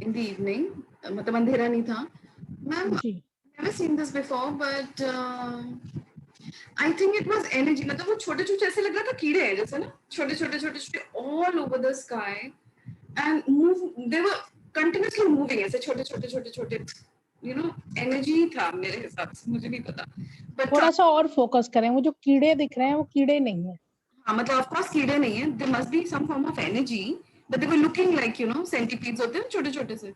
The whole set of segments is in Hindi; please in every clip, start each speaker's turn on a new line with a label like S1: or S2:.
S1: in the evening. मतलब अंधेरा नहीं था. Ma'am,
S2: ji.
S1: never seen this before, but I think it was energy. मतलब वो छोटे छोटे ऐसे लग रहा था कीड़े हैं जैसे ना, छोटे छोटे छोटे छोटे all over the sky and move. They were continuously moving ऐसे छोटे छोटे छोटे छोटे. You know, energy था मेरे हिसाब से, मुझे नहीं पता. But
S2: थोड़ा सा और फोकस करें, वो जो कीड़े दिख रहे हैं वो कीड़े नहीं है.
S1: हाँ मतलब of course कीड़े नहीं है. There must be some form of energy, but they were looking like, you know, centipedes होते हैं छोटे छोटे से,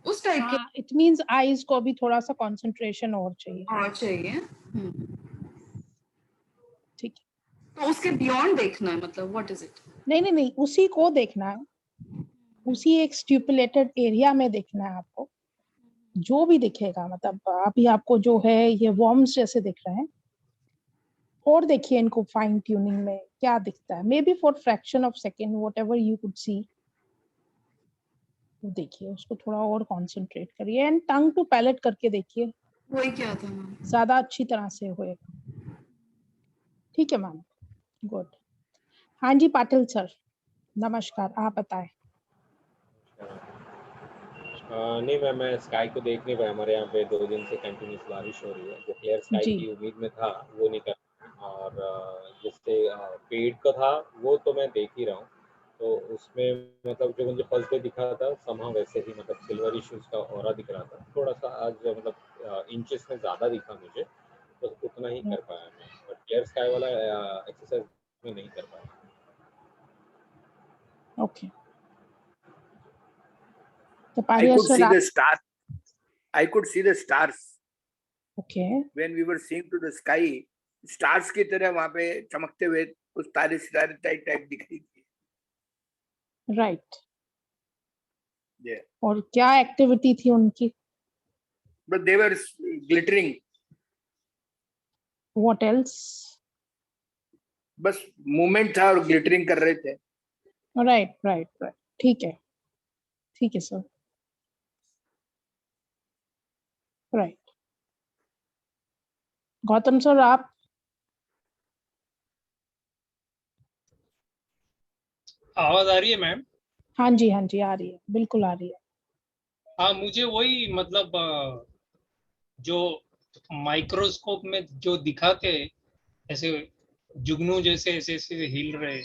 S1: उस टाइप के.
S2: हाँ, इट मींस आईज को भी थोड़ा सा कंसंट्रेशन और चाहिए.
S1: और चाहिए.
S2: ठीक है.
S1: तो उसके बियॉन्ड देखना है, मतलब व्हाट इज इट?
S2: नहीं नहीं नहीं, उसी को देखना है, उसी एक स्टिपुलेटेड एरिया में देखना है आपको. जो भी दिखेगा, मतलब अभी आपको जो है ये वॉर्म्स जैसे दिख रहे हैं, और देखिए इनको फाइन ट्यूनिंग में क्या दिखता है. May be for fraction of second what ever you could see, देखिए उसको थोड़ा और कंसंट्रेट करिए. एंड टंग टू पैलेट करके देखिए,
S1: वही क्या था?
S2: ज्यादा अच्छी तरह से होएगा. ठीक है मैम, गुड. हाँ जी पाटिल सर, नमस्कार, आप बताएं.
S3: नहीं मैम, मैं स्काई को देख नहीं पाया. हमारे यहाँ पे 2 दिन से कंटिन्यूस बारिश हो रही है. जो क्लियर स्काई
S2: जी.
S3: की उम्मीद में था वो नहीं कर. और जिससे पेड़ का था वो तो मैं देख ही रहा हूँ. तो उसमें मतलब जो मुझे फर्स्ट डे दिखा था समहाउ वैसे ही, मतलब सिल्वर इश्यूज का ऑरा दिख रहा था. थोड़ा सा आज मतलब इंचेस में ज़्यादा दिखा मुझे, तो उतना ही कर पाया मैं. बट क्लियर स्काई वाला एक्सरसाइज में नहीं कर पाया.
S2: ओके. तो
S4: I
S2: Pariya
S4: could
S2: sir
S4: see
S2: आप.
S4: the stars. I could see the stars.
S2: Okay.
S4: When we were seeing to the sky, stars की तरह वहाँ पे चमकते हुए कुछ तारे सितारे टाइप दिख रही थी.
S2: राइट.
S4: Yeah.
S2: और क्या एक्टिविटी थी उनकी?
S4: But they were glittering.
S2: What else?
S4: बस मूवमेंट था और ग्लिटरिंग कर रहे थे.
S2: Right right right. ठीक है, ठीक है सर. राइट. गौतम सर आप.
S5: आवाज आ रही है मैम?
S2: हाँ जी हाँ जी, आ रही है, बिल्कुल आ रही है.
S5: हाँ, मुझे वही मतलब जो माइक्रोस्कोप में जो दिखा के ऐसे जुगनू जैसे ऐसे ऐसे हिल रहे,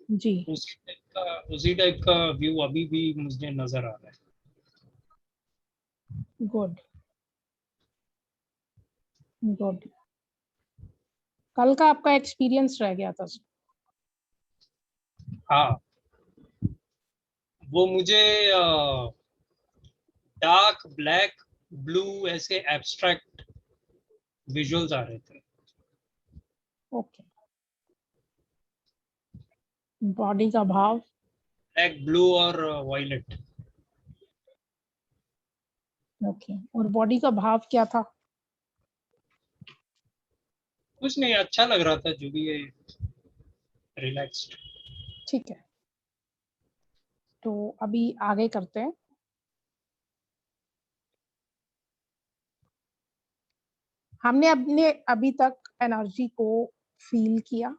S2: जी.
S5: उसी टाइप का व्यू अभी भी मुझे नजर आ रहा है.
S2: Good good. कल का आपका एक्सपीरियंस रह गया था सर.
S5: हाँ, वो मुझे डार्क ब्लैक ब्लू ऐसे एब्स्ट्रैक्ट विजुअल्स आ रहे थे.
S2: ओके. बॉडी का भाव?
S5: ब्लैक ब्लू और वायलेट.
S2: ओके. और बॉडी का भाव क्या था?
S5: कुछ नहीं, अच्छा लग रहा था जो भी है, रिलैक्स्ड.
S2: ठीक है, तो अभी आगे करते हैं. हमने अपने अभी तक एनर्जी को फील किया,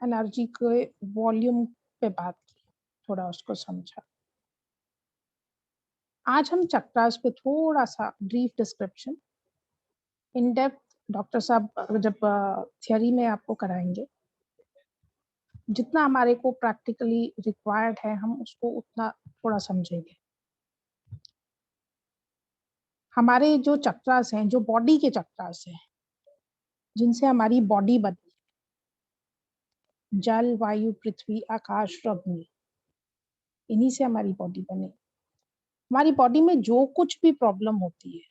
S2: एनर्जी के वॉल्यूम पे बात की, थोड़ा उसको समझा. आज हम चक्रास पे थोड़ा सा brief description, in depth doctor साहब जब थियरी में आपको कराएंगे, जितना हमारे को प्रैक्टिकली रिक्वायर्ड है हम उसको उतना थोड़ा समझेंगे. हमारे जो चक्रास हैं, जो बॉडी के चक्रास हैं, जिनसे हमारी बॉडी बनी, जल वायु पृथ्वी आकाश और अग्नि, इन्हीं से हमारी बॉडी बनी. हमारी बॉडी में जो कुछ भी प्रॉब्लम होती है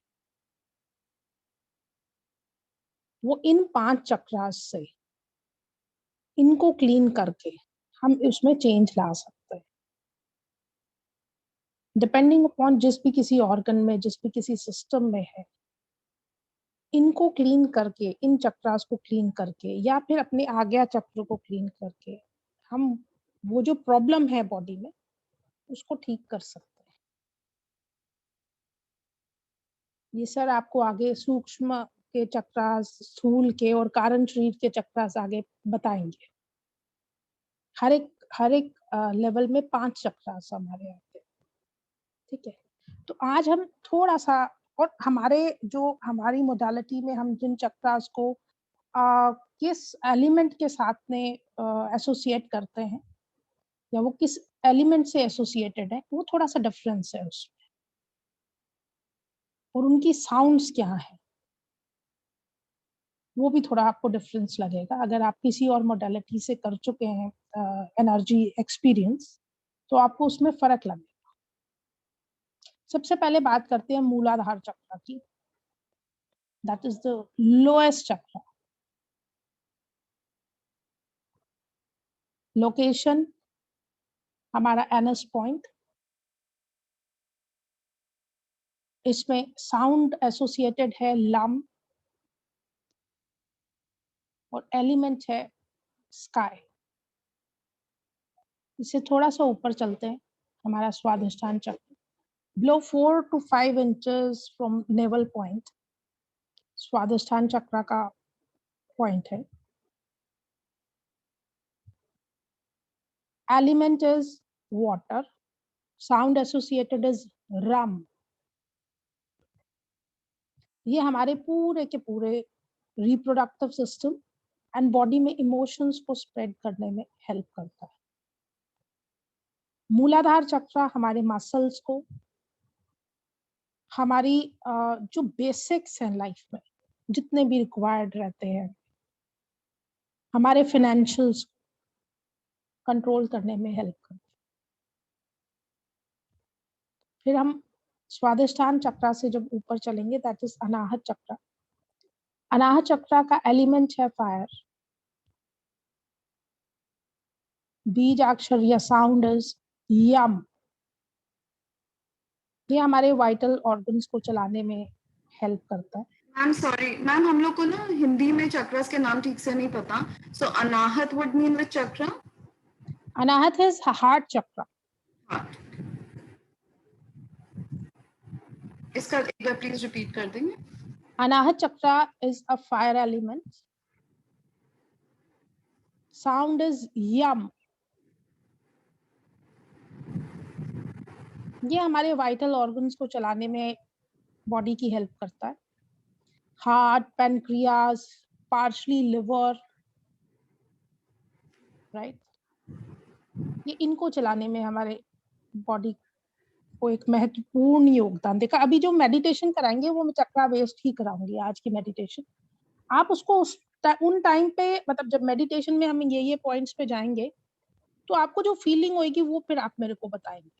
S2: वो इन 5 चक्रास से, इनको क्लीन करके हम इसमें चेंज ला सकते हैं. डिपेंडिंग अपॉन जिस भी किसी ऑर्गन में, जिस भी किसी सिस्टम में है, इनको क्लीन करके, इन चक्रास को क्लीन करके, या फिर अपने आज्ञा चक्र को क्लीन करके हम वो जो प्रॉब्लम है बॉडी में उसको ठीक कर सकते हैं. ये सर आपको आगे सूक्ष्म के चक्रास, स्थूल के और कारण शरीर के चक्रास आगे बताएंगे. हर एक लेवल में 5 चक्रास हमारे आते हैं. ठीक है, तो आज हम थोड़ा सा, और हमारी मोडालिटी में हम जिन चक्रास को किस एलिमेंट के साथ में एसोसिएट करते हैं या वो किस एलिमेंट से एसोसिएटेड है, वो थोड़ा सा डिफरेंस है उसमें, और उनकी साउंड्स क्या है वो भी थोड़ा आपको डिफरेंस लगेगा। अगर आप किसी और मोडालिटी से कर चुके हैं एनर्जी एक्सपीरियंस, तो आपको उसमें फर्क लगेगा। सबसे पहले बात करते हैं मूलाधार चक्र की, दैट इज द लोएस्ट चक्र। लोकेशन हमारा एनस पॉइंट, इसमें साउंड एसोसिएटेड है लम, और एलिमेंट है स्काई। इससे थोड़ा सा ऊपर चलते हैं, हमारा स्वादिष्ठान चक्र, below 4 to 5 inches from navel point, स्वादिष्ठान चक्र का पॉइंट है। Element is water, sound associated is रम। ये हमारे पूरे के पूरे रिप्रोडक्टिव सिस्टम एंड बॉडी में इमोशंस को स्प्रेड करने में हेल्प करता है। मूलाधार चक्र हमारे मसल्स को, हमारी जो बेसिक्स हैं लाइफ में जितने भी रिक्वायर्ड रहते हैं, हमारे फाइनेंशियल्स कंट्रोल करने में हेल्प करते हैं। फिर हम स्वादिष्ठान चक्र से जब ऊपर चलेंगे, दैट इज अनाहत चक्र। अनाहत चक्र का एलिमेंट है फायर, बीज अक्षर या साउंड इज यम। ये हमारे वाइटल ऑर्गन्स को चलाने में हेल्प करता है।
S1: मैम सॉरी मैम, हम लोग को ना हिंदी में चक्रस के नाम ठीक से नहीं पता, सो अनाहत would mean which chakra?
S2: Anahata is heart chakra.
S1: Heart. इसका एक बार प्लीज रिपीट कर देंगे?
S2: Anahata chakra is a fire element, sound is यम। ये हमारे वाइटल ऑर्गन्स को चलाने में बॉडी की हेल्प करता है। Heart, pancreas, partially liver, right, ये इनको चलाने में हमारे बॉडी को एक महत्वपूर्ण योगदान देगा। अभी जो मेडिटेशन कराएंगे वो मैं चक्रा बेस्ड ही कराऊंगी आज की मेडिटेशन। आप उसको उन टाइम पे, मतलब जब मेडिटेशन में हम ये पॉइंट्स पे जाएंगे, तो आपको जो फीलिंग होगी वो फिर आप मेरे को बताएंगे,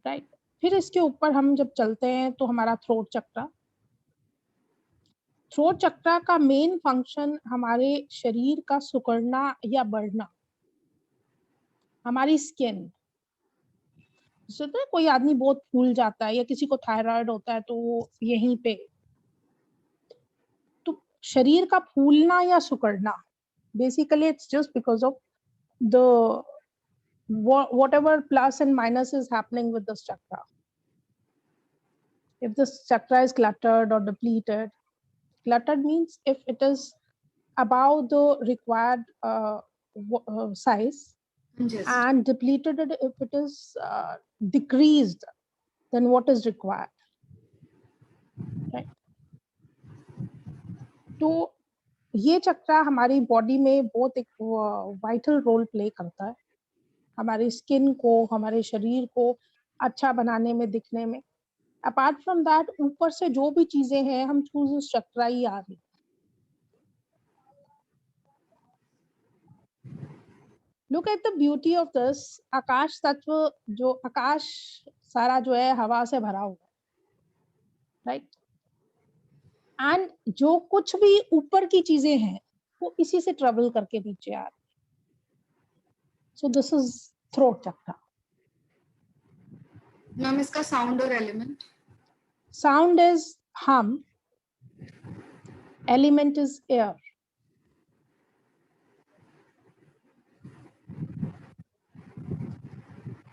S2: राइट। फिर इसके ऊपर हम जब चलते हैं तो हमारा थ्रोट चक्र। थ्रोट चक्र का मेन फंक्शन हमारे शरीर का सिकुड़ना या बढ़ना, हमारी स्किन। कोई आदमी बहुत फूल जाता है या किसी को थायराइड होता है तो वो यहीं पे, तो शरीर का फूलना या सिकुड़ना, basically it's just because of the whatever plus and minus is happening with this chakra. If this chakra is cluttered or depleted, cluttered means if it is above the required size,
S1: Yes.
S2: and depleted if it is decreased than what is required, right? तो ये चक्रा हमारी बॉडी में बहुत एक वाइटल रोल प्ले करता है, हमारी स्किन को, हमारे शरीर को अच्छा बनाने में, दिखने में। अपार्ट फ्रॉम दैट, ऊपर से जो भी चीजें हैं हम चूज उस चक्रा ही आ रही। Look at the beauty of this. आकाश तत्व, जो आकाश सारा जो है हवा से भरा हुआ है, राइट, एंड जो कुछ भी ऊपर की चीजें हैं वो इसी से ट्रेवल करके नीचे आ रही। So this is throat chakra.
S1: Ma'am इसका साउंड और एलिमेंट?
S2: साउंड इज हम, एलिमेंट इज एयर।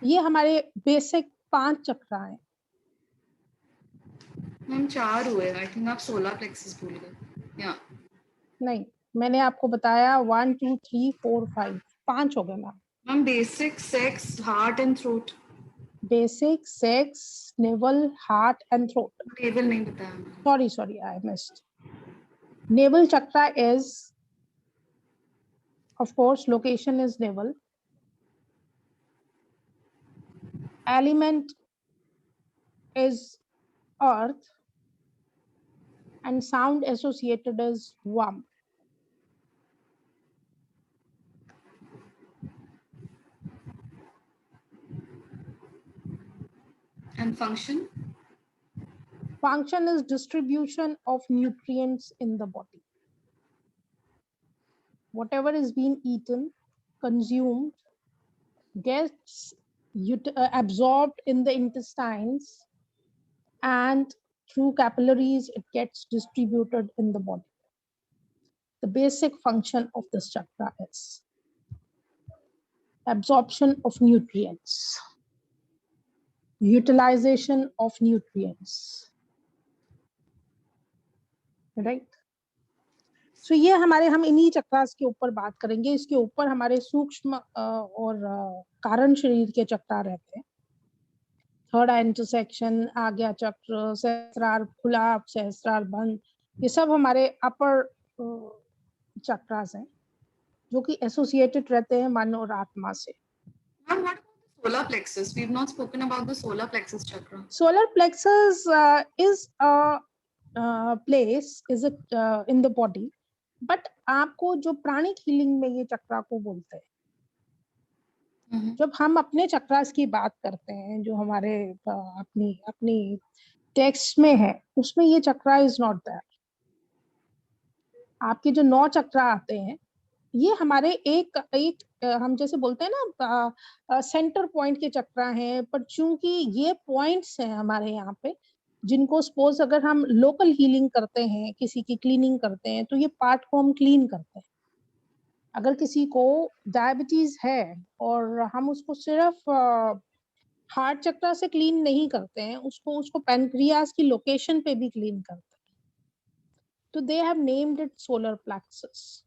S2: ये हमारे बेसिक 5 चक्र हैं।
S1: मैम 4 हुए, आई थिंक आप 16 प्लेक्सेस भूल गए। या
S2: नहीं, मैंने आपको बताया 1 2 3 4 5, 5 हो गए ma'am.
S1: Ma'am basic, sex, heart and throat.
S2: basic, sex, navel, heart and throat.
S1: Table नहीं बताया.
S2: Sorry, I missed. Navel chakra is, of course, location is navel. Element is earth and sound associated is warm.
S1: And function?
S2: Function is distribution of nutrients in the body. Whatever is being eaten, consumed, gets absorbed in the intestines, and through capillaries it gets distributed in the body. The basic function of this chakra is absorption of nutrients, utilization of nutrients, right? So ये हम इन्हीं चक्रास के ऊपर बात करेंगे. इसके ऊपर हमारे सूक्ष्म और कारण शरीर के चक्रा रहते हैं. थर्ड आई इंटरसेक्शन, आज्ञा चक्र, सहस्त्रार खुला, सहस्त्रार बंद, ये सब हमारे अपर चक्रास हैं जो कि एसोसिएटेड रहते हैं मन और आत्मा से.
S1: Ma'am, what about the solar plexus? We've not spoken about the solar plexus chakra.
S2: Solar plexus is a place in the body, but आपको जो प्राणिक हीलिंग में ये चक्रा को बोलते हैं. जब हम अपने चक्रास की बात करते हैं जो हमारे अपनी टेक्स्ट में है, उसमें ये चक्रा इज नॉट देयर. आपके जो 9 चक्रा आते हैं ये हमारे एक हम जैसे बोलते हैं ना सेंटर पॉइंट के चक्रा हैं, पर चूंकि ये पॉइंट्स हैं हमारे यहाँ पे, जिनको सपोज अगर हम लोकल हीलिंग करते हैं, किसी की क्लीनिंग करते हैं, तो ये पार्ट को हम क्लीन करते हैं. अगर किसी को डायबिटीज है और हम उसको सिर्फ हार्ट चक्रा से क्लीन नहीं करते हैं, उसको पैनक्रियास की लोकेशन पे भी क्लीन करते हैं. तो they have named it solar plexus.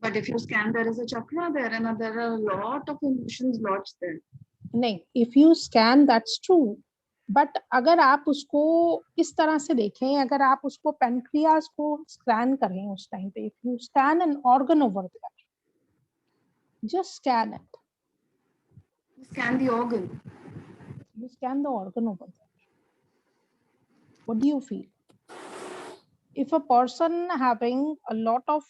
S1: But if you scan, there is a chakra there, and there are a lot of emotions lodged there.
S2: नहीं, if you scan, that's true. But अगर आप उसको इस तरह से देखें, अगर आप उसको पैनक्रियास को स्कैन करें उस टाइम पे, if you scan an organ over there, just scan it.
S1: You scan the organ.
S2: You scan the organ over there. What do you feel? If a person having a lot of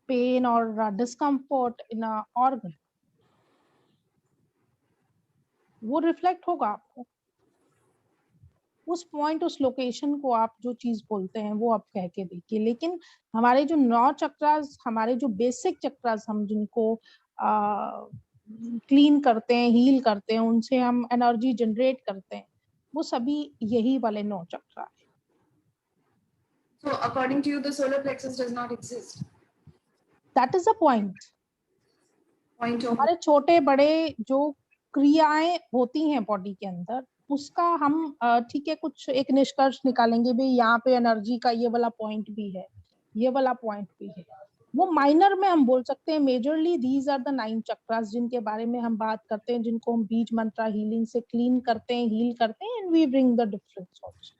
S2: pain or discomfort in a organ, वो रिफ्लेक्ट होगा आपको. उस पॉइंट, उस लोकेशन को आप जो चीज बोलते हैं वो आप कह के देखिए. लेकिन हमारे जो 9 चक्रास, हमारे जो बेसिक चक्रास, हम जिनको क्लीन करते हैं, हील करते हैं, उनसे हम एनर्जी जनरेट करते हैं, वो सभी यही वाले 9 चक्रा है.
S1: So according to you, the solar plexus does not exist.
S2: That is the point.
S1: Point of
S2: हमारे छोटे बड़े जो क्रियाएं होती हैं बॉडी के अंदर, उसका हम ठीक है कुछ एक निष्कर्ष निकालेंगे भी, यहाँ पे एनर्जी का ये वाला पॉइंट भी है, ये वाला पॉइंट भी है. वो माइनर में हम बोल सकते हैं. Majorly these are the 9 chakras जिनके बारे में हम बात करते हैं, जिनको हम बीज मंत्रा हीलिंग से क्लीन करते हैं, हील करते हैं, and we bring the difference also.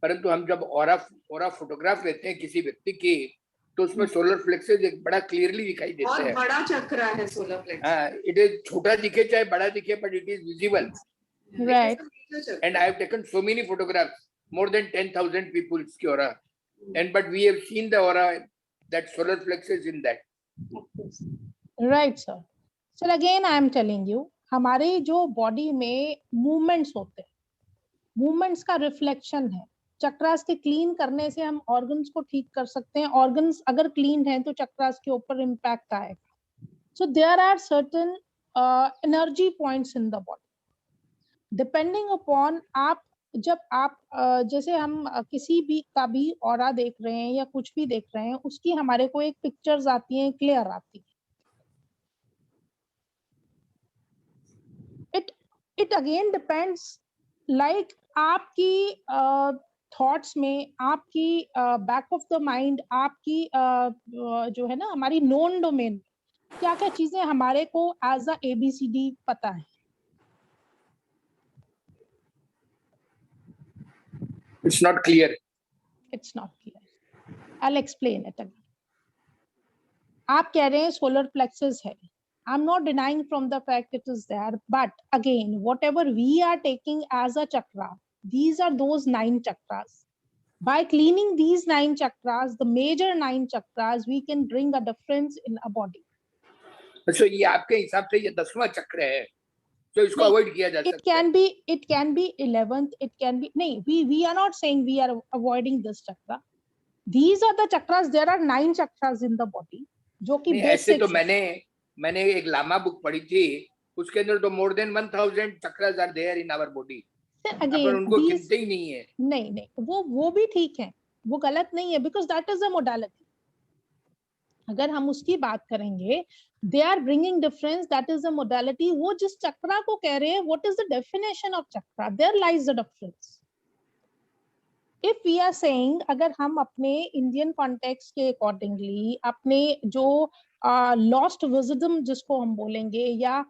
S4: परंतु हम जब ऑरा फोटोग्राफ लेते हैं किसी व्यक्ति की, तो उसमें सोलर प्लेक्सस एक बड़ा क्लियरली दिखाई देता है.
S1: बड़ा चक्रा है सोलर प्लेक्सस.
S4: हाँ, इट इज छोटा दिखे चाहे बड़ा दिखे, but it is visible.
S2: Right.
S4: And I have taken so many photographs, more than 10,000 people's की aura, and but we have seen the aura, that solar plexus in that.
S2: Right, sir. So again I am telling you, हमारे जो बॉडी में मूवमेंट्स होते हैं, मूवमेंट्स का रिफ्लेक्शन है. चक्रास के क्लीन करने से हम ऑर्गन्स को ठीक कर सकते हैं. ऑर्गन्स अगर क्लीन है तो चक्रास के ऊपर इम्पैक्ट आएगा. So there are certain energy points in the body, depending upon जब आप जैसे हम किसी भी का भी ऑरा देख रहे हैं या कुछ भी देख रहे हैं, उसकी हमारे को एक पिक्चर्स आती हैं, क्लियर आती है. इट अगेन डिपेंड्स, लाइक आपकी थॉट्स में, आपकी बैक ऑफ द माइंड, आपकी जो है ना हमारी नॉन डोमेन, क्या क्या चीजें हमारे को एज अ ABCD पता है.
S4: It's not clear.
S2: It's not clear. I'll explain it again. आप कह रहे हैं solar plexus है. I'm not denying from the fact it is there, but again, whatever we are taking as a chakra, these are those 9 chakras. By cleaning these 9 chakras, the major 9 chakras, we can bring a difference in a body.
S4: So ये आपके हिसाब से ये 10वां चक्र है, तो इसको अवॉइड किया जा सकता है.
S2: It can be 11th, it can be, नहीं, we are not saying we are avoiding this chakra. These are the chakras. There are 9 chakras in the body, जो कि
S4: ऐसे
S2: basic.
S4: तो मैंने एक लामा बुक पढ़ी थी, उसके अंदर तो more than 1000 chakras are there in our body.
S2: Again,
S4: उनको गिनते ही नहीं है.
S2: नहीं, वो भी ठीक है, वो गलत नहीं है, because that is a modality. अगर हम उसकी बात करेंगे, they are bringing difference, that is a modality. वो जिस चक्रा को कह रहे हैं, what is the definition of chakra? There lies the difference. If we are saying, अगर हम अपने Indian context के accordingly, अपने जो lost wisdom जिसको हम बोलेंगे, या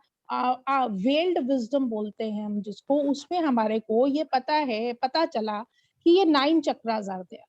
S2: veiled wisdom बोलते हैं हम जिसको, उसमें हमारे को ये पता चला कि ये 9 chakras are there.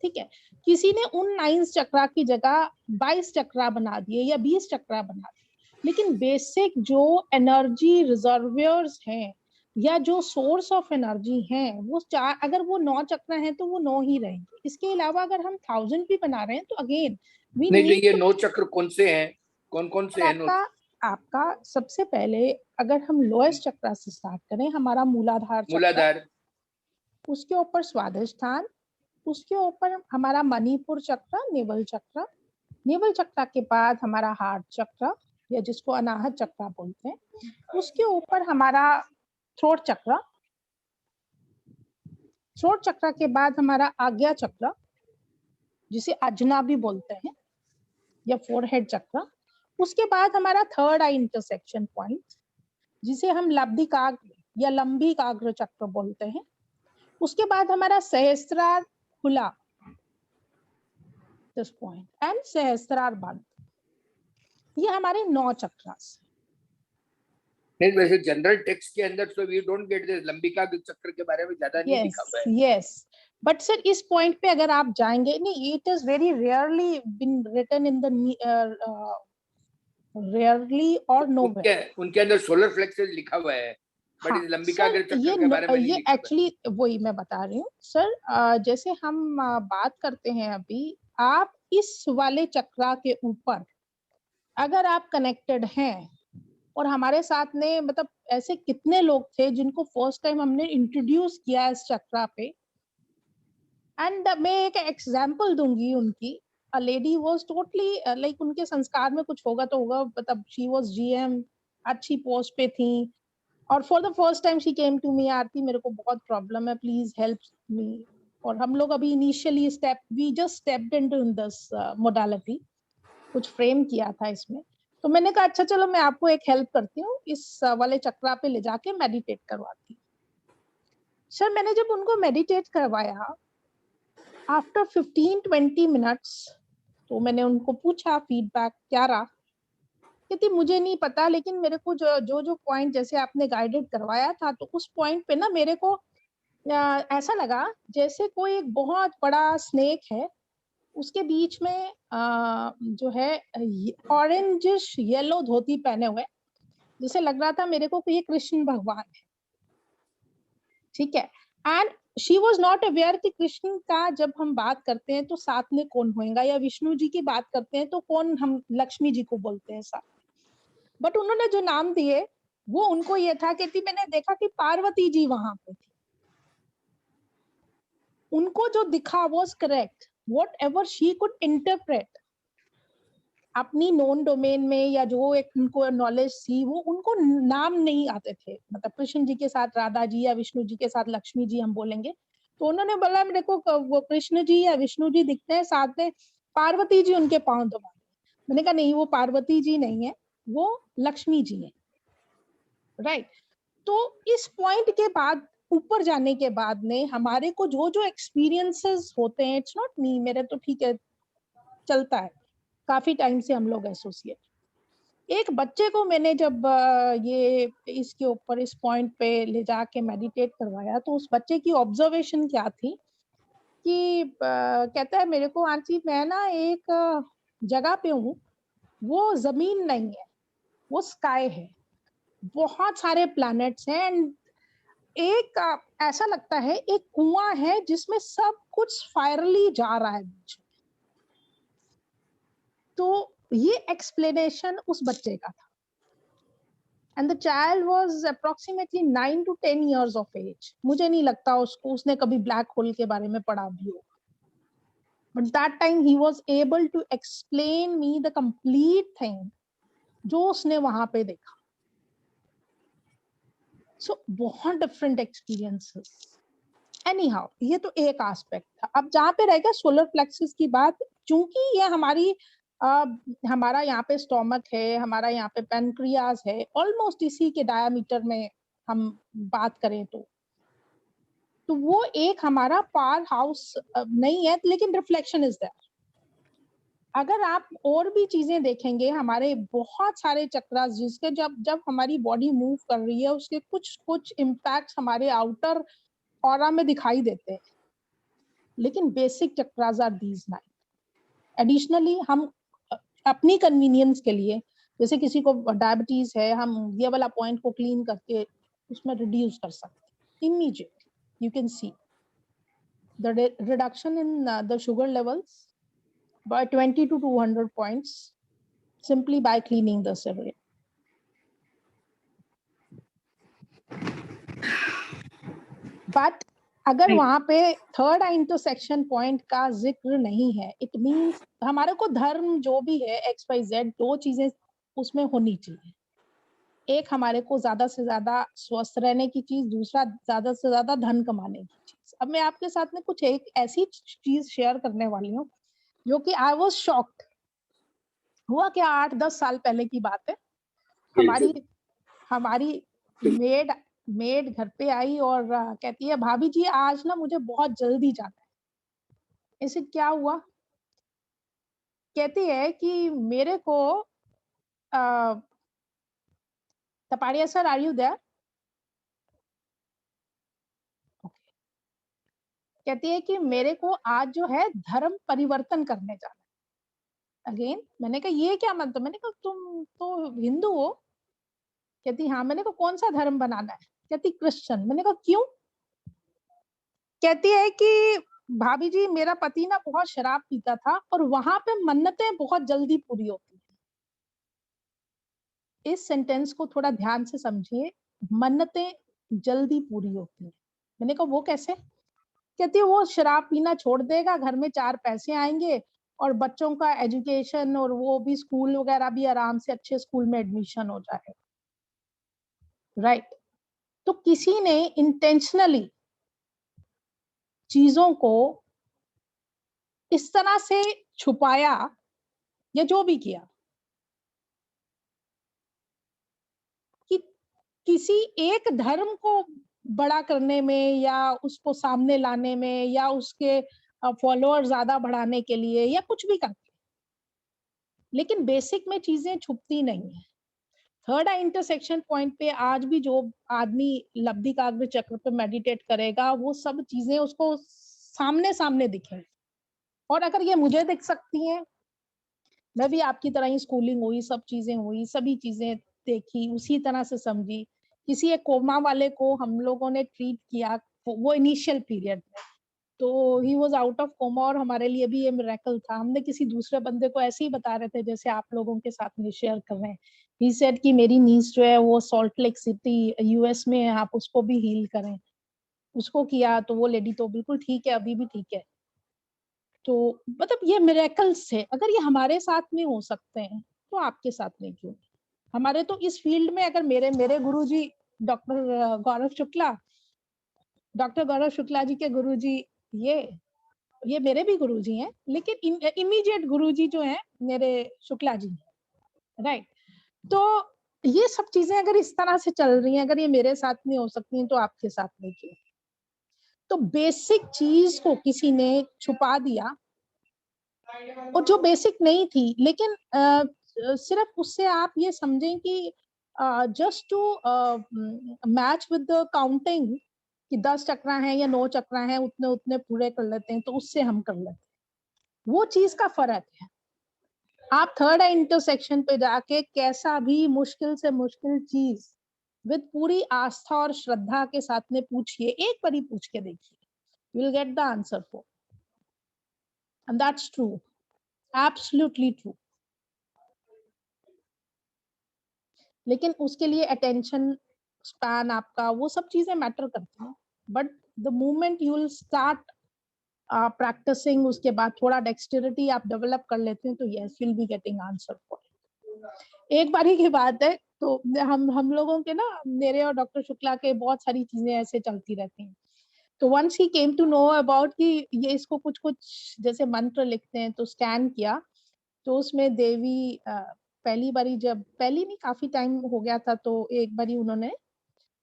S2: ठीक है, किसी ने उन 9 चक्रा की जगह 22 चक्रा बना दिए या 20 चक्रा बना दिए, लेकिन बेसिक जो एनर्जी रिजर्वियर्स हैं या जो सोर्स ऑफ एनर्जी हैं, वो 4, अगर वो 9 चक्र हैं तो वो 9 ही रहेंगे. इसके अलावा अगर हम 1000 भी बना रहे हैं तो अगेन
S4: नहीं, तो ये 9 चक्र कौन से हैं, कौन से हैं?
S2: आपका सबसे पहले अगर हम लोएस्ट चक्र से स्टार्ट करें, हमारा मूलाधार, उसके ऊपर स्वादिष्ठान, उसके ऊपर हमारा मणिपुर चक्र, नेवल चक्र के बाद हमारा हार्ट चक्र या जिसको अनाहत चक्र बोलते हैं, उसके ऊपर हमारा थ्रोट चक्र के बाद हमारा आज्ञा चक्र जिसे अजना भी बोलते हैं, या फोरहेड चक्र, उसके बाद हमारा थर्ड आई इंटरसेक्शन पॉइंट जिसे हम लब्धिकाग्र या लंबिकाग्र चक्र बोलते हैं, उसके बाद हमारा सहस्त्रार खुला, दिस पॉइंट, एंड सहस्त्रार बंद. ये हमारे 9 चक्रास.
S4: नहीं, वैसे जनरल टेक्स्ट के अंदर तो we don't get this Lambika chakra के बारे में ज्यादा नहीं लिखा हुआ है.
S2: यस, बट सर इस पॉइंट पे अगर आप जाएंगे, नहीं, it is very rarely been written in the rarely और नोवेयर.
S4: उनके अंदर सोलर फ्लेक्सेस लिखा हुआ है, बट इस लंबिका चक्र के बारे में नहीं.
S2: ये एक्चुअली वही मैं बता रही हूँ सर. जैसे हम बात करते हैं अभी, आप इस वाले चक्रा के ऊपर अगर आप कनेक्टेड हैं, और हमारे साथ में मतलब ऐसे कितने लोग थे जिनको फर्स्ट टाइम हमने इंट्रोड्यूस किया इस चक्रा पे. एंड मैं एक एग्जांपल दूंगी उनकी. A lady was totally like, उनके संस्कार में कुछ होगा तो होगा, मतलब शी वाज GM, अच्छी पोस्ट पे थी, और for the first time she came to me, Aarti मेरे को बहुत प्रॉब्लम है, प्लीज हेल्प मी. और हम लोग अभी initially we just stepped into this modality, कुछ फ्रेम किया था इसमें. तो मैंने कहा अच्छा चलो मैं आपको एक हेल्प करती हूँ, इस वाले चक्रा पे ले जाके मेडिटेट करवाती हूँ. सर मैंने जब उनको मेडिटेट करवाया, आफ्टर 15-20 मिनट्स, तो मैंने उनको पूछा फीडबैक क्या रहा. कहती मुझे नहीं पता, लेकिन मेरे को जो पॉइंट जैसे आपने गाइडेड करवाया था, तो उस पॉइंट पे ना मेरे को ऐसा लगा जैसे कोई एक बहुत बड़ा स्नेक है, उसके बीच में जो है ऑरेंजिश येलो धोती पहने हुए, जिसे लग रहा था मेरे को कि ये कृष्ण भगवान है. ठीक है, and she was not aware कि कृष्ण का जब हम बात करते हैं तो साथ में कौन होएगा, या विष्णु जी की बात करते हैं तो कौन, हम लक्ष्मी जी को बोलते हैं साथ. बट उन्होंने जो नाम दिए वो उनको ये था कि मैंने देखा कि पार्वती जी वहां पे थी. उनको जो दिखा was correct, what ever she could interpret अपनी नॉन डोमेन में, या जो एक उनको नॉलेज थी, वो उनको नाम नहीं आते थे. मतलब कृष्ण जी के साथ राधा जी या विष्णु जी के साथ लक्ष्मी जी हम बोलेंगे, तो उन्होंने बोला मेरे को वो कृष्ण जी या विष्णु जी दिखते हैं, साथ में पार्वती जी उनके पांव दबा. मैंने कहा नहीं, वो पार्वती जी नहीं है, वो लक्ष्मी जी है. राइट. तो इस पॉइंट के बाद ऊपर जाने के बाद में हमारे को जो जो एक्सपीरियंसेस होते हैं, इट्स नॉट मी, मेरे तो ठीक है चलता है, काफी टाइम से हम लोग एसोसिएट। एक बच्चे को मैंने जब ये इसके ऊपर इस पॉइंट पे ले जाके मेडिटेट करवाया, तो उस बच्चे की ऑब्जर्वेशन क्या थी कि कहता है मेरे को आंटी मैं ना एक जगह पे हूँ, वो जमीन नहीं है, वो स्काई है, बहुत सारे प्लैनेट्स हैं, एंड एक ऐसा लगता है एक कुआं है जिसमें सब कुछ फायरली जा रहा है। तो ये एक्सप्लेनेशन उस बच्चे का था, and the child was approximately 9 to 10 years of age। मुझे नहीं लगता उसने कभी ब्लैक होल के बारे में पढ़ा भी हो, but that time he was able to explain me the complete thing जो उसने वहां पे देखा। सो बहुत डिफरेंट एक्सपीरियंसेस। एनी हाउ, ये तो एक एस्पेक्ट था। अब जहाँ पे रहेगा सोलर प्लेक्सस की बात, चूंकि ये हमारा यहाँ पे स्टोमक है, हमारा यहाँ पे पेनक्रियाज है, ऑलमोस्ट इसी के डायमीटर में हम बात करें तो वो एक हमारा पावर हाउस नहीं है, लेकिन रिफ्लेक्शन इज देयर। अगर आप और भी चीजें देखेंगे, हमारे बहुत सारे चक्रास जिसके जब हमारी बॉडी मूव कर रही है, उसके कुछ इम्पैक्ट हमारे आउटर ऑरा में दिखाई देते हैं, लेकिन basic chakras are these 9। Additionally हम अपनी कन्वीनियंस के लिए, जैसे किसी को डायबिटीज है, हम ये वाला पॉइंट को क्लीन करके उसमें रिड्यूस कर सकते हैं immediately. You can see the reduction in the sugar levels by 20 to 200 points simply by cleaning the cerebrum. But अगर वहां पे थर्ड आई इंटरसेक्शन पॉइंट का जिक्र नहीं है, इट मींस हमारे को धर्म जो भी है XYZ, दो चीजें उसमें होनी चाहिए। एक हमारे को ज्यादा से ज्यादा स्वस्थ रहने की चीज, दूसरा ज्यादा से ज्यादा धन कमाने की चीज। अब मैं आपके साथ में कुछ एक ऐसी चीज शेयर करने वाली हूँ जो कि आई वाज शॉक्ड। हुआ क्या, 8-10 साल पहले की बात है। हमारी मेड घर पे आई और कहती है भाभी जी आज ना मुझे बहुत जल्दी जाना है। ऐसे क्या हुआ? कहती है कि मेरे को Tapadia sir, are you there? कहती है कि मेरे को आज जो है धर्म परिवर्तन करने जाना है। अगेन मैंने कहा ये क्या मतलब? मैंने कहा तुम तो हिंदू हो। कहती हाँ। मैंने कहा कौन सा धर्म बनाना है? कहती क्रिश्चियन। मैंने कहा क्यों? कहती है कि भाभी जी मेरा पति ना बहुत शराब पीता था और वहां पे मन्नतें बहुत जल्दी पूरी होती है। इस सेंटेंस को थोड़ा ध्यान से समझिए, मन्नतें जल्दी पूरी होती है। मैंने कहा वो कैसे? कहती है वो शराब पीना छोड़ देगा, घर में 4 पैसे आएंगे और बच्चों का एजुकेशन और वो भी स्कूल वगैरह भी आराम से अच्छे स्कूल में एडमिशन हो जाएगा। राइट। तो किसी ने इंटेंशनली चीजों को इस तरह से छुपाया या जो भी किया कि किसी एक धर्म को बड़ा करने में या उसको सामने लाने में या उसके फॉलोअर ज्यादा बढ़ाने के लिए या कुछ भी करते, लेकिन बेसिक में चीजें छुपती नहीं है। थर्ड आई इंटरसेक्शन पॉइंट पे आज भी जो आदमी लब्धिकाग्र चक्र पे मेडिटेट करेगा, वो सब चीजें उसको सामने सामने दिखे। और अगर ये मुझे दिख सकती हैं, मैं भी आपकी तरह ही स्कूलिंग हुई, सब चीजें हुई, सभी चीजें देखी, उसी तरह से समझी। किसी एक कोमा वाले को हम लोगों ने ट्रीट किया, वो इनिशियल पीरियड में, तो he was out of coma और हमारे लिए भी ये मिरेकल था। हमने किसी दूसरे बंदे को ऐसे ही बता रहे थे जैसे आप लोगों के साथ में शेयर कर रहे हैं। ही सेड कि मेरी नीज जो है वो सॉल्ट लेक सिटी US में है, आप उसको भी हील करें। उसको किया तो वो लेडी तो बिल्कुल ठीक है, अभी भी ठीक है। तो मतलब ये मिरेकल्स है। अगर ये हमारे साथ में हो सकते हैं तो आपके साथ में क्यों? हमारे तो इस फील्ड में अगर मेरे गुरुजी डॉक्टर गौरव शुक्ला जी के गुरुजी ये मेरे भी गुरुजी हैं, लेकिन इमीडिएट गुरुजी जो हैं मेरे शुक्ला जी, राइट। तो ये सब चीजें अगर इस तरह से चल रही हैं, अगर ये मेरे साथ नहीं हो सकती हैं तो आपके साथ नहीं क्यों? तो बेसिक चीज को किसी ने छुपा दिया, और जो बेसिक नहीं थी, लेकिन सिर्फ उससे आप ये समझें कि just to match with the counting कि 10 चक्रा है या 9 चक्रा है, उतने उतने पूरे कर लेते हैं, तो उससे हम कर लेते हैं, वो चीज का फर्क है। आप थर्ड आई इंटरसेक्शन पे जाके कैसा भी मुश्किल से मुश्किल चीज विद पूरी आस्था और श्रद्धा के साथ में पूछिए, एक बार ही पूछ के देखिए, you will get the answer for, and that's true, absolutely true. लेकिन उसके लिए अटेंशन स्पैन आपका, वो सब चीजें मैटर करती हैं, but the moment you will start practising, उसके बाद थोड़ा डेक्सटेरिटी आप डेवलप कर लेते हैं, तो yes you will be getting answer for it. एक बारी की बात है, तो हम लोगों के ना, मेरे और डॉक्टर शुक्ला के बहुत सारी चीजें ऐसे चलती रहती हैं। तो once he came to know about कि ये इसको कुछ कुछ जैसे मंत्र लिखते हैं, तो स्कैन किया, तो उसमें देवी पहली बारी, जब पहली नहीं काफी टाइम हो गया था, तो एक बारी उन्होंने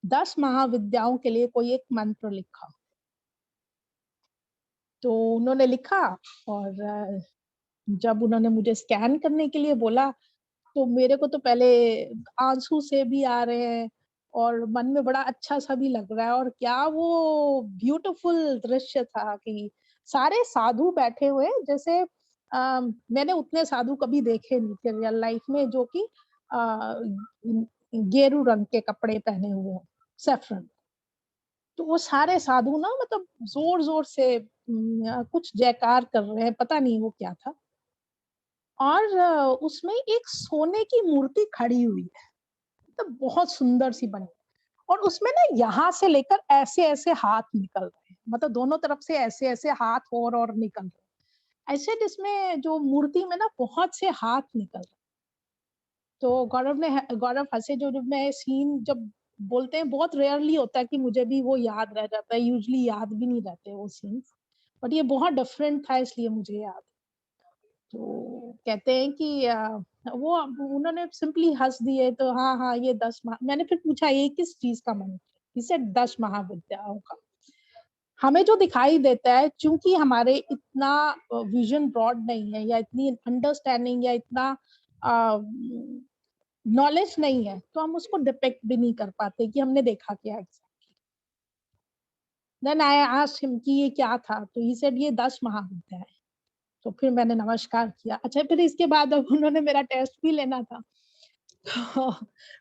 S2: 10 महाविद्याओं के लिए कोई एक मंत्र लिखा। तो उन्होंने लिखा, और जब उन्होंने मुझे स्कैन करने के लिए बोला, तो मेरे को तो पहले आंसू से भी आ रहे हैं, और मन में बड़ा अच्छा सा भी लग रहा है, और क्या वो ब्यूटीफुल दृश्य था कि सारे साधु बैठे हुए, जैसे मैंने उतने साधु कभी देखे नहीं थे रियल लाइफ में, जो कि गेरू रंग के कपड़े पहने हुए हैं, सैफरन। तो वो सारे साधु ना, मतलब जोर जोर से कुछ जयकार कर रहे हैं, पता नहीं वो क्या था। और उसमें एक सोने की मूर्ति खड़ी हुई है, तो बहुत सुंदर सी बनी, और उसमें ना यहाँ से लेकर ऐसे ऐसे हाथ निकल रहे हैं, मतलब दोनों तरफ से ऐसे ऐसे हाथ और निकल रहे हैं, ऐसे जिसमें जो मूर्ति में ना बहुत से हाथ निकल रहे हैं। तो गौरव हंसे, जो जब मैं सीन जब बोलते हैं, बहुत रेयरली होता है कि मुझे भी वो याद रह जाता है, यूजुअली याद भी नहीं रहते वो सीन, बट ये बहुत डिफरेंट था इसलिए मुझे याद। तो कहते हैं कि वो उन्होंने सिंपली हंस दिए, तो हाँ हाँ ये 10 मैंने फिर पूछा ये किस चीज का मंत्र, इसे 10 महाविद्याओं का। हमें जो दिखाई देता है, चूंकि हमारे इतना विजन ब्रॉड नहीं है, या इतनी अंडरस्टैंडिंग या इतना नॉलेज नहीं है, तो हम उसको डिपेक्ट भी नहीं कर पाते कि हमने देखा क्या exactly. Then I asked him कि ये क्या था, तो ही सेड ये 10 महाविद्या है। तो फिर मैंने नमस्कार किया। अच्छा, फिर इसके बाद अब उन्होंने मेरा टेस्ट भी लेना था, तो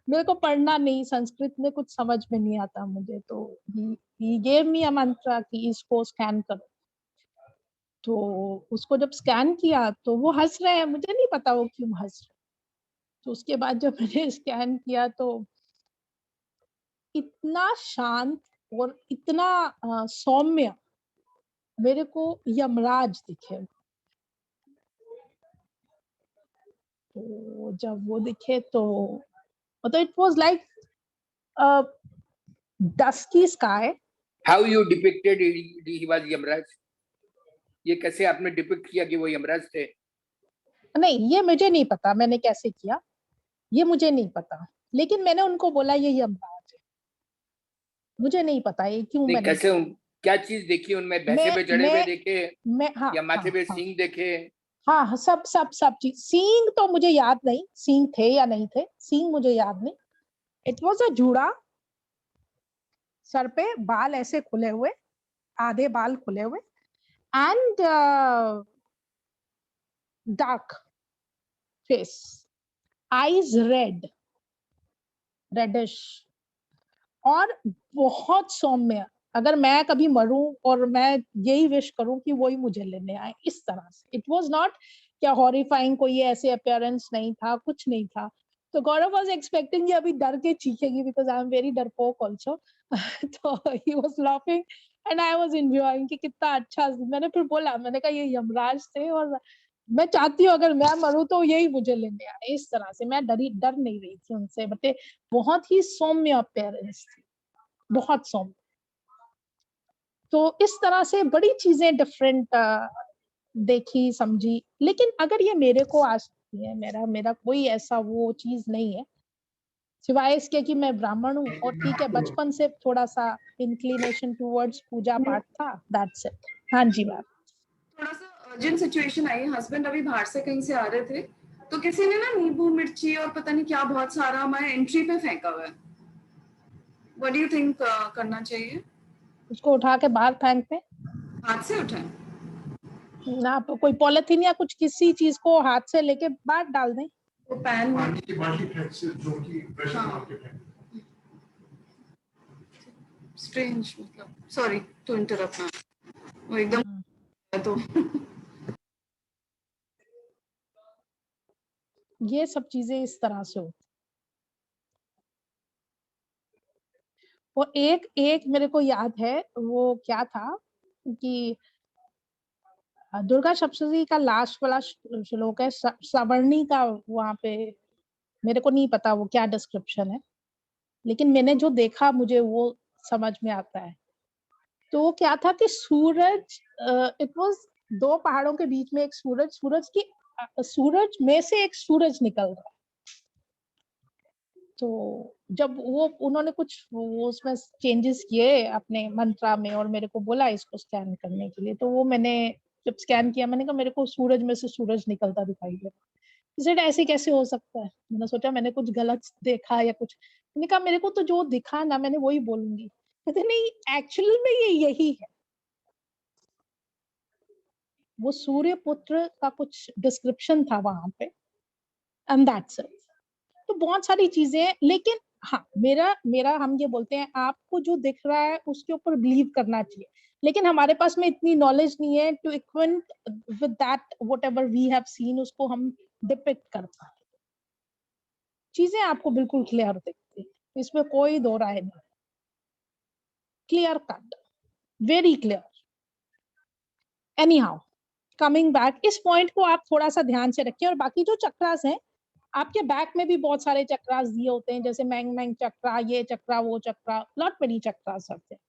S2: मेरे को पढ़ना नहीं, संस्कृत में कुछ समझ में नहीं आता मुझे, तो ही गेव मी अ मंत्र कि इसको स्कैन करो। तो उसको जब स्कैन किया, तो वो हंस रहे हैं, मुझे नहीं पता वो क्यों हंस रहे। तो उसके बाद जब मैंने स्कैन किया, तो इतना शांत और इतना सौम्य मेरे को यमराज दिखे। तो जब वो दिखे, तो मतलब it was like dusky sky.
S4: How you depicted he was Yamraj? ये कैसे आपने डिपिक्ट किया कि वो यमराज थे?
S2: नहीं, ये मुझे नहीं पता मैंने कैसे किया, ये मुझे नहीं पता, लेकिन मैंने उनको बोला ये यमराज है। मुझे नहीं पता ये क्यों
S4: नहीं,
S2: मैंने
S4: कैसे क्या चीज देखी उनमें? भैंसे पे चढ़े हुए देखे
S2: मैं हाँ
S4: या माथे पे
S2: हाँ
S4: सींग देखे?
S2: हाँ, सब सब सब चीज। सींग तो मुझे याद नहीं, सींग थे या नहीं थे, सींग मुझे याद नहीं। इट वाज अ जूड़ा, सर पे बाल ऐसे खुले हुए, आधे बाल खुले हुए, and dark face, eyes reddish, और बहुत सौम्य। अगर मैं कभी मरूं और मैं यही विश करूं कि वही मुझे लेने आए, इस तरह से। इट वाज नॉट क्या हॉरिफाइंग, कोई ऐसे अपीयरेंस नहीं था, कुछ नहीं था। तो गौरव वाज एक्सपेक्टिंग कि अभी डर के चीखेगी, बिकॉज आई एम वेरी डरपोक आल्सो। तो he was laughing and I was enjoying कि कितना अच्छा। मैंने फिर बोला, मैंने कहा ये यमराज थे, और मैं चाहती हूँ अगर मैं मरूं तो यही मुझे लेने आए, इस तरह से। मैं डर नहीं रही थी उनसे, बट बहुत ही सौम्य अपीयरेंस थी, बहुत सौम्य। तो इस तरह से बड़ी चीजें डिफरेंट देखी, समझी। लेकिन अगर ये मेरे को आ सकती है, मेरा कोई ऐसा वो चीज नहीं है, सिवाय इसके कि मैं ब्राह्मण हूँ और ठीक है बचपन से थोड़ा सा इंक्लिनेशन टुवर्ड्स पूजा पाठ था, दैट्स इट। हाँ जी मैम।
S1: थोड़ा सा अर्जेंट सिचुएशन आई, हस्बैंड अभी बाहर से कहीं से आ रहे थे, तो किसी ने ना नींबू मिर्ची और पता नहीं क्या बहुत सारा हमारे एंट्री पे फेंका हुआ है। व्हाट डू यू थिंक करना चाहिए?
S2: उसको उठा के बाहर फेंक दे
S1: हाथ से उठाएं?
S2: ना, कोई पॉलिथीन या कुछ किसी चीज को हाथ से लेके बाहर डाल दें।
S1: वो पैन में
S6: पानी की बाल्टी फेंक से जो कि प्रेशर मार के फेंक।
S1: स्ट्रेंज, मतलब सॉरी टू इंटरप्ट मैम, वो एकदम तो
S2: ये सब चीजें इस तरह से होती। और एक एक मेरे को याद है, वो क्या था कि दुर्गा सप्तशती का लास्ट वाला श्लोक है, सवर्णी का, वहां पे मेरे को नहीं पता वो क्या डिस्क्रिप्शन है, लेकिन मैंने जो देखा मुझे वो समझ में आता है। तो वो क्या था कि सूरज, इट वाज दो पहाड़ों के बीच में एक सूरज, सूरज में से एक सूरज निकल रहा है। तो जब वो उन्होंने कुछ वो उसमें चेंजेस किए अपने मंत्रा में और मेरे को बोला इसको स्कैन करने के लिए, तो वो मैंने जब स्कैन किया मैंने कहा मेरे को सूरज में से सूरज निकलता दिखाई दे रहा है। ऐसे कैसे हो सकता है? मैंने सोचा मैंने कुछ गलत देखा या कुछ। मैंने कहा मेरे को तो जो दिखा ना मैंने वही बोलूंगी। कहते नहीं, एक्चुअल में ये यही है। वो सूर्य पुत्र का कुछ डिस्क्रिप्शन था वहां पे, एंड दैट्स इट। तो बहुत सारी चीजें, लेकिन हाँ मेरा मेरा हम ये बोलते हैं आपको जो दिख रहा है उसके ऊपर बिलीव करना चाहिए, लेकिन हमारे पास में इतनी नॉलेज नहीं है to equivalent with that whatever we have seen, उसको हम डिपिक्ट कर पाए। चीजें आपको बिल्कुल क्लियर दिखती है, इसमें कोई दो राय नहीं, clear cut, very clear. Any how, coming back, इस पॉइंट को आप थोड़ा सा ध्यान से रखिए। और बाकी जो चक्रास हैं, आपके बैक में भी बहुत सारे चक्रास दिए होते हैं, जैसे मैंग मैंग चक्रा, ये चक्रा, वो चक्रा, लॉट मेनी चक्रास होते हैं।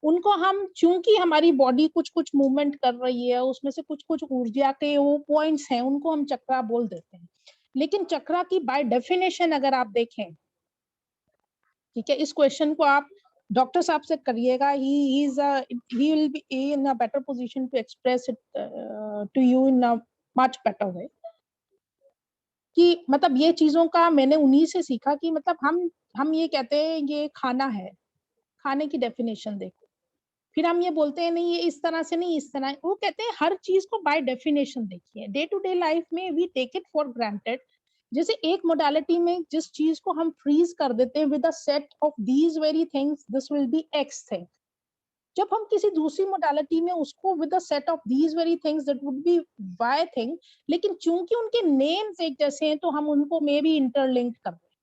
S2: उनको हम, चूंकि हमारी बॉडी कुछ कुछ मूवमेंट कर रही है, उसमें से कुछ कुछ ऊर्जा के वो पॉइंट्स हैं, उनको हम चक्रा बोल देते हैं। लेकिन चक्रा की बाय डेफिनेशन अगर आप देखें, ठीक है, इस क्वेश्चन को आप डॉक्टर साहब से करिएगा, he will be in a better position to express it to you in a much better way। कि मतलब ये चीजों का मैंने उन्हीं से सीखा कि मतलब हम ये कहते हैं ये खाना है, खाने की डेफिनेशन देखो, फिर हम ये बोलते हैं नहीं ये इस तरह से नहीं, इस तरह। वो कहते हैं हर चीज को बाय डेफिनेशन देखिए। डे टू डे लाइफ में we take it for granted. जैसे एक मोडालिटी में जिस चीज को हम फ्रीज कर देते हैं with a set of these very things, this will be X thing. जब हम किसी दूसरी मोडालिटी में उसको with a set of these very things, that would be Y thing. लेकिन चूंकि उनके नेम्स एक जैसे हैं तो हम उनको मे बी इंटरलिंक कर रहे हैं।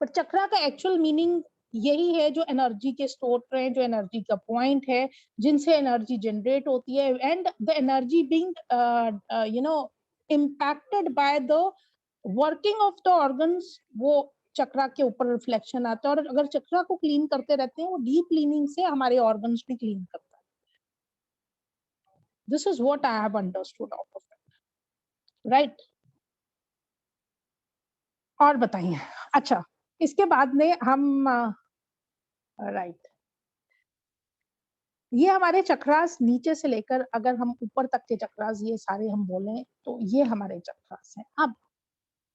S2: पर चक्रा का एक्चुअल मीनिंग यही है, जो एनर्जी के स्रोत हैं, जो एनर्जी का पॉइंट है, जिनसे एनर्जी जनरेट होती है, and the energy being impacted by the working of the organs, वो चक्रा के ऊपर रिफ्लेक्शन आता है। और अगर चक्रा को क्लीन करते रहते हैं, वो डीप क्लीनिंग से हमारे ऑर्गन्स भी क्लीन करता है। This is what I have understood out of it, right? और बताइए। अच्छा, इसके बाद में हम राइट, ये हमारे चक्रास नीचे से लेकर अगर हम ऊपर तक के चक्रास ये सारे हम बोलें तो ये हमारे चक्रास हैं। अब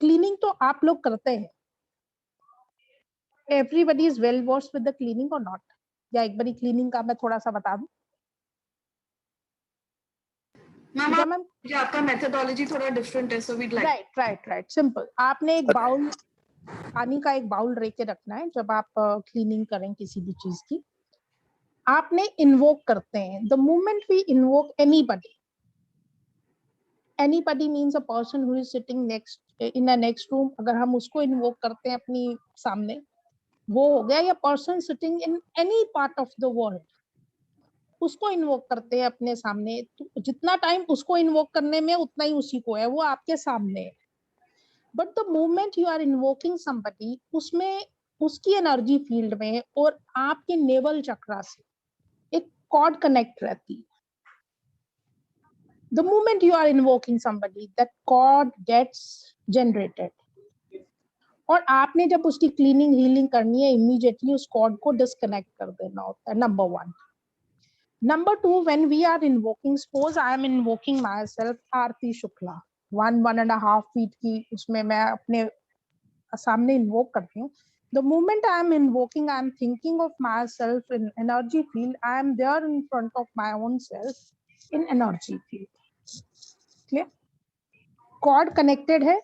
S2: क्लीनिंग तो आप लोग करते हैं, everybody is well versed with the cleaning और नॉट? या एक बारी क्लीनिंग का मैं थोड़ा सा बता दूं
S1: मैम?
S2: मैम?
S1: आपका मेथोडोलॉजी थोड़ा डिफरेंट है, सो वीड लाइक।
S2: Right, simple. आपने एक बाउल, पानी का एक बाउल लेके रखना है जब आप क्लीनिंग करें किसी भी चीज की। आपने इन्वोक करते हैं, the moment we invoke anybody means a person who is sitting next in a next room, अगर हम उसको इन्वोक करते हैं अपनी सामने, वो हो गया। या person sitting in any part of the world, उसको इन्वोक करते हैं अपने सामने। तो जितना टाइम उसको इन्वोक करने में उतना ही उसी को है, वो आपके सामने है। But the moment you are invoking somebody, उसमें उसकी एनर्जी फील्ड में और आपके नेवल चक्रा से एक कॉर्ड कनेक्ट रहती है। The moment you are invoking somebody, that cord gets generated और आपने जब उसकी क्लीनिंग हीलिंग करनी है, इमीडिएटली उस कॉर्ड को डिस्कनेक्ट कर देना होता है, number 1. Number 2, when we are invoking, suppose I am invoking myself Aarti Shukla, 1.5 feet की उसमें मैं अपने सामने invoke करती हूँ. The moment I am invoking, I am thinking of myself in energy field. I am there in front of my own self in energy field. Clear? Cord connected है.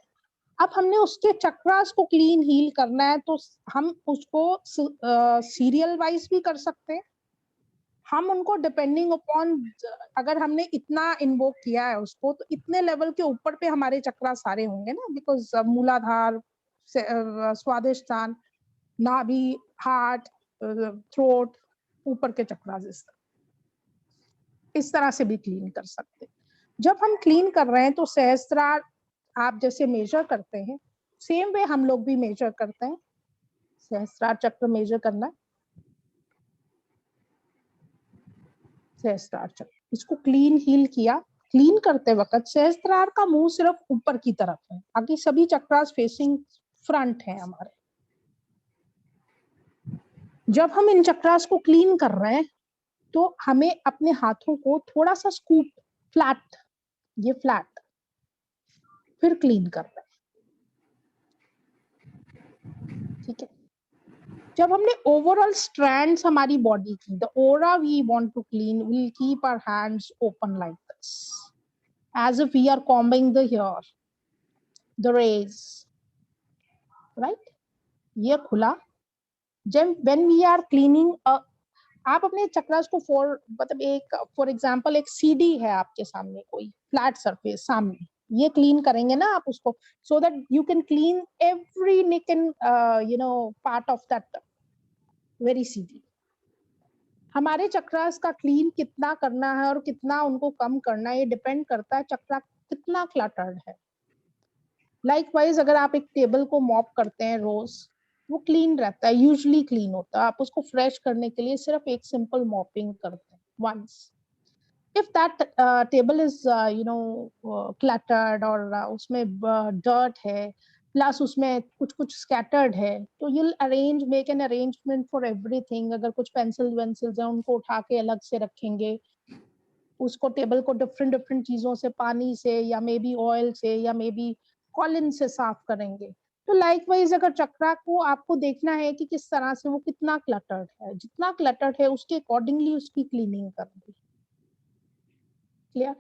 S2: अब हमने उसके चक्रास को क्लीन हील करना है, तो हम उसको सीरियल वाइज भी कर सकते हैं. हम उनको डिपेंडिंग अपॉन, अगर हमने इतना इन्वोक किया है उसको, तो इतने लेवल के ऊपर पे हमारे चक्रा सारे होंगे ना, बिकॉज मूलाधार, स्वादिष्ठान, नाभि, हार्ट, थ्रोट, ऊपर के चक्रा, इस तरह से भी क्लीन कर सकते. जब हम क्लीन कर रहे हैं तो सहस्त्रार आप जैसे मेजर करते हैं, सेम वे हम लोग भी मेजर करते हैं. सहस्त्रार चक्र मेजर करना, सहस्त्रार चक्र, इसको क्लीन हील किया. क्लीन करते वक्त सहस्त्रार का मुंह सिर्फ ऊपर की तरफ है, बाकी सभी चक्रास फेसिंग फ्रंट है हमारे. जब हम इन चक्रास को क्लीन कर रहे हैं तो हमें अपने हाथों को थोड़ा सा स्कूप, फ्लैट, ये फ्लैट, फिर क्लीन कर रहे हैं. ठीक है. जब हमने ओवरऑल स्ट्रैंड्स हमारी बॉडी की, the aura we want to clean, will keep our hands open like this, as if we are combing the hair, the rays, right. ये खुला. जब व्हेन वी आर क्लीनिंग, आप अपने चक्रास को मतलब एक फॉर एग्जांपल एक सीडी है आपके सामने, कोई फ्लैट सरफेस सामने, ये क्लीन करेंगे ना आप उसको, so that you can clean every nick and part of that very CD. हमारे चक्रास का क्लीन कितना करना है और कितना उनको कम करना है, ये डिपेंड करता है चक्रा कितना क्लटर्ड है. लाइकवाइज अगर आप एक टेबल को मॉप करते हैं रोज, वो क्लीन रहता है, यूजुअली क्लीन होता है. आप उसको फ्रेश करने के लिए सिर्फ एक सिंपल मॉपिंग करते हैं once. if that table is cluttered और उसमें dirt है, प्लस उसमें कुछ कुछ scattered है, तो you'll make an arrangement for everything. अगर कुछ पेंसिल वेंसिल्स हैं उनको उठा के अलग से रखेंगे, उसको टेबल को डिफरेंट चीजों से, पानी से या मे बी ऑयल से या मे बी कॉलिन से साफ करेंगे. तो लाइकवाइज अगर चक्रा को आपको देखना है कि किस तरह से वो कितना क्लटर्ड है, जितना क्लटर्ड है उसके अकॉर्डिंगली उसकी क्लीनिंग करनी. क्लियर?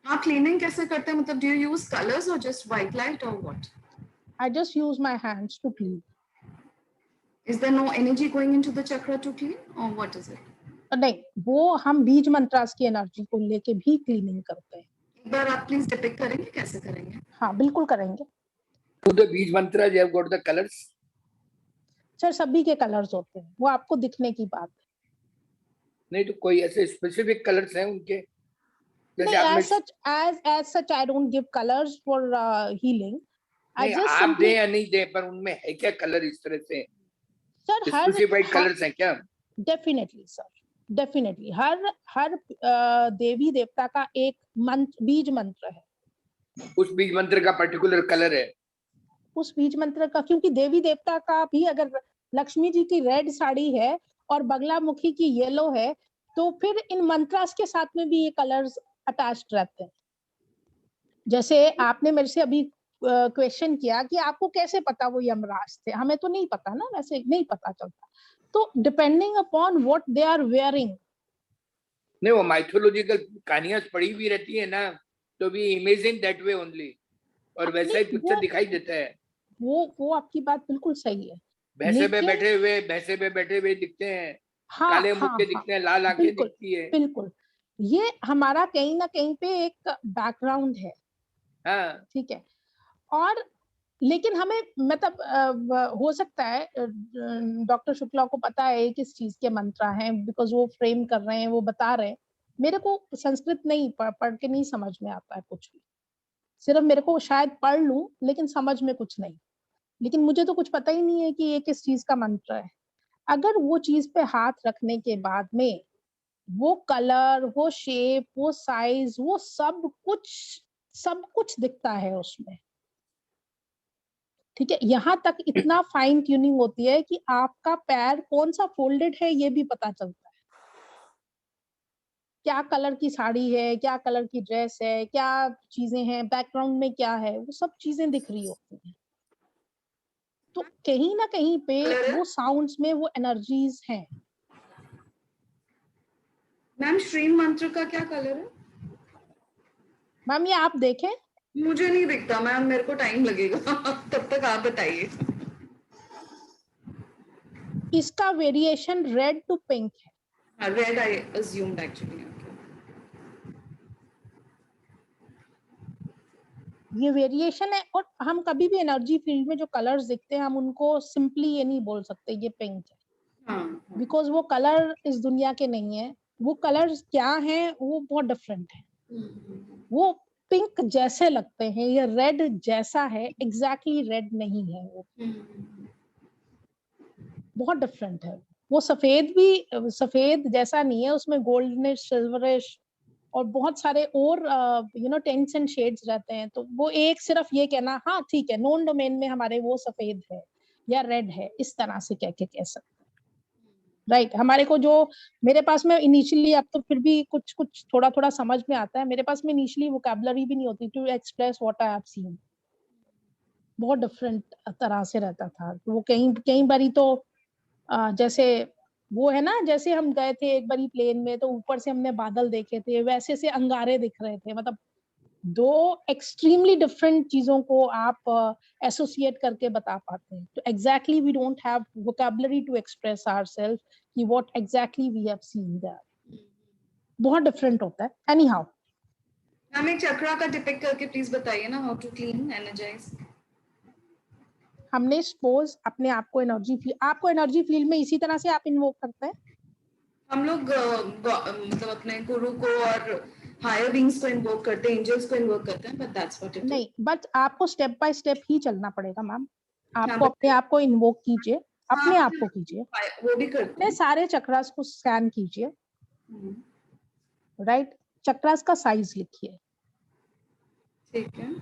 S1: आप क्लीनिंग कैसे करते हैं, मतलब डू यू यूज कलर्स और जस्ट व्हाइट लाइट और what?
S2: I just use my hands to clean.
S1: Is there no energy going into the chakra to clean or what is it?
S2: नहीं, वो हम बीज मंत्रास की एनर्जी को लेके भी क्लीनिंग करते हैं.
S1: एक बार आप प्लीज डिपिक्ट करेंगे कैसे करेंगे?
S2: हाँ बिल्कुल करेंगे.
S4: To the beej mantra, you have got the colors.
S2: Sir सभी के कलर्स होते हैं, वो आपको दिखने की बात है.
S4: नहीं तो कोई ऐसे स्पेसिफिक कलर्स हैं उनके, जैसे
S2: नहीं,
S4: आपने
S2: as such I don't give colors for healing. I
S4: नहीं,
S2: just
S4: आप
S2: simply,
S4: दें या नहीं दें, पर उनमें है क्या कलर इस तरह से
S2: सर
S4: स्पेसिफाइड कलर्स हैं क्या?
S2: डेफिनेटली सर, डेफिनेटली हर देवी देवता का एक मंत्र, बीज मंत्र है.
S4: उस बीज मंत्र का पर्टिकुलर कलर है
S2: उस बीज मंत्र का, क्योंकि देवी देवता का भी, अगर लक्ष्मी जी की रेड साड़ी है और बगलामुखी की येलो है, तो फिर इन मंत्रास के साथ में भी ये कलर्स अटैच्ड रहते हैं. जैसे आपने मेरे से अभी क्वेश्चन किया कि आपको कैसे पता वो यमराज थे, हमें तो नहीं पता ना, वैसे नहीं पता चलता. तो depending upon what they are wearing.
S4: नहीं, वो माइथोलॉजिकल कहानियां पढ़ी हुई रहती है ना, तो भी इमेजिन दैट वे ओनली, और वैसा ही पिक्चर दिखाई देता है.
S2: वो आपकी बात बिल्कुल सही है.
S4: भैंसे पे बैठे हुए दिखते हैं,
S2: हाँ,
S4: काले मुक्के दिखते हैं, लाल आंखें
S2: बिल्कुल,
S4: दिखती है.
S2: बिल्कुल. ये हमारा कहीं ना कहीं पे एक बैकग्राउंड है.
S4: हाँ,
S2: ठीक है. और लेकिन हमें मतलब हो सकता है डॉक्टर शुक्ला को पता है किस चीज के मंत्र हैं, बिकॉज वो फ्रेम कर रहे हैं, वो बता रहे हैं. मेरे को संस्कृत नहीं पढ़ के नहीं समझ में आता है कुछ भी. सिर्फ मेरे को शायद पढ़ लूं लेकिन समझ में कुछ नहीं. लेकिन मुझे तो कुछ पता ही नहीं है कि ये किस चीज का मंत्र है. अगर वो चीज पे हाथ रखने के बाद में वो कलर, वो शेप, वो साइज, वो सब कुछ दिखता है उसमें. ठीक है, यहाँ तक इतना फाइन ट्यूनिंग होती है कि आपका पैर कौन सा फोल्डेड है ये भी पता चलता है, क्या कलर की साड़ी है, क्या कलर की ड्रेस है, क्या चीजें हैं, बैकग्राउंड में क्या है, वो सब चीजें दिख रही होती हैं। तो कहीं ना कहीं पे
S1: कलर है
S2: वो साउंड्स में वो एनर्जीज हैं।
S1: मैम, श्रीम मंत्र का क्या कलर है?
S2: मैम ये आप देखें,
S1: मुझे नहीं दिखता मैम, मेरे को टाइम लगेगा तब तक आप बताइए।
S2: इसका वेरिएशन रेड टू पिंक है।
S1: रेड आई अज्यूम्ड एक्चुअली।
S2: ये वेरिएशन है, और हम कभी भी एनर्जी फील्ड में जो कलर्स दिखते हैं हम उनको सिंपली ये नहीं बोल सकते ये पिंक है,
S1: हाँ,
S2: बिकॉज वो कलर इस दुनिया के नहीं है। वो कलर्स क्या हैं वो बहुत डिफरेंट है। वो पिंक जैसे लगते हैं, ये रेड जैसा है, एग्जैक्टली रेड नहीं है, वो बहुत डिफरेंट है। वो सफेद भी सफेद जैसा नहीं है, उसमें गोल्डनिश, सिल्वरिश और बहुत सारे और टेंट्स एंड शेड्स रहते हैं। तो वो एक सिर्फ ये कहना हाँ ठीक है नॉन डोमेन में हमारे वो सफेद है या रेड है, इस तरह से कह सकते हैं। राइट, हमारे को जो मेरे पास में इनिशियली, अब तो फिर भी कुछ कुछ थोड़ा थोड़ा समझ में आता है, मेरे पास में इनिशियली वोकैबुलरी भी नहीं होती to express what I have seen. बहुत डिफरेंट तरह से रहता था। वो कहीं कहीं बारी तो जैसे वो है ना, जैसे हम गए थे एक बारी प्लेन में तो ऊपर से हमने बादल देखे थे, वैसे से अंगारे दिख रहे थे। मतलब दो एक्सट्रीमली डिफरेंट चीजों को आप एसोसिएट करके बता पाते हैं। तो exactly we don't have vocabulary to express ourselves कि what exactly we have seen that. बहुत डिफरेंट होता है। एनी हाउ,
S1: मैम एक चक्रा का डिपिक्ट करके प्लीज बताइए ना, हाउ टू क्लीन एनर्जाइज।
S2: हमने सपोज अपने आप को एनर्जी फील, आपको एनर्जी फील्ड में इसी तरह से आप इन्वोक करते हैं।
S1: हम लोग मतलब अपने गुरु को और हायर बीइंग्स को इन्वोक करते हैं, एंजल्स को इन्वोक करते हैं, but that's what it is.
S2: नहीं, बट आपको स्टेप बाय स्टेप ही चलना पड़ेगा मैम।
S1: हाँ
S2: आपको अपने आप को इन्वोक कीजिए,
S1: हाँ,
S2: अपने आप को कीजिए,
S1: वो भी करते
S2: अपने
S1: हैं।
S2: सारे चक्रास को स्कैन कीजिए।
S1: हम्म,
S2: राइट, चक्रास का साइज लिखिए।
S1: ठीक है।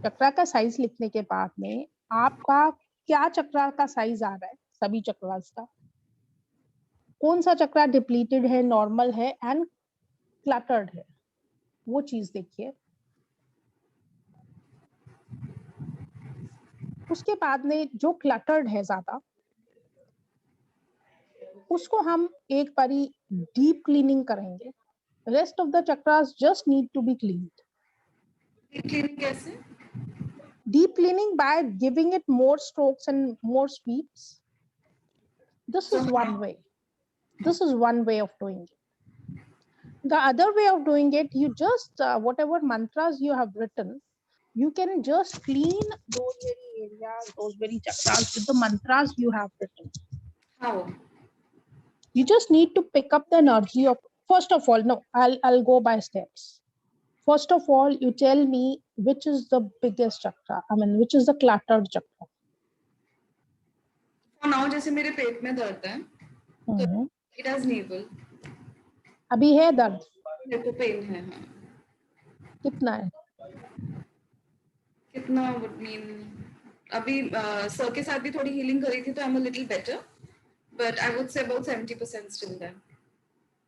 S2: चक्रा का साइज लिखने के बाद में आपका क्या चक्रा का साइज आ रहा है, सभी चक्रास का, कौन सा चक्रा डिप्लीटेड है, नॉर्मल है एंड क्लटर्ड है, वो चीज देखिए। उसके बाद में जो क्लटर्ड है ज्यादा, उसको हम एक बारी डीप क्लीनिंग करेंगे। Rest of the chakras just need to be cleaned.
S1: Cleaning कैसे?
S2: Deep cleaning by giving it more strokes and more sweeps. This is one way. This is one way of doing it. The other way of doing it, you just whatever mantras you have written, you can just clean those very areas, those very chakras with the mantras you have written.
S1: How?
S2: You just need to pick up the energy of, first of all, no, I'll go by steps. First of all, you tell me which is the biggest chakra, I mean which is the cluttered chakra.
S1: For now जैसे मेरे पेट में दर्द है, तो it has navel।
S2: अभी है दर्द?
S1: मेरे को पेन है। हाँ,
S2: कितना है?
S1: कितना would mean, अभी सर के साथ भी थोड़ी हीलिंग करी थी तो I am a little better, but I would say about 70% still there.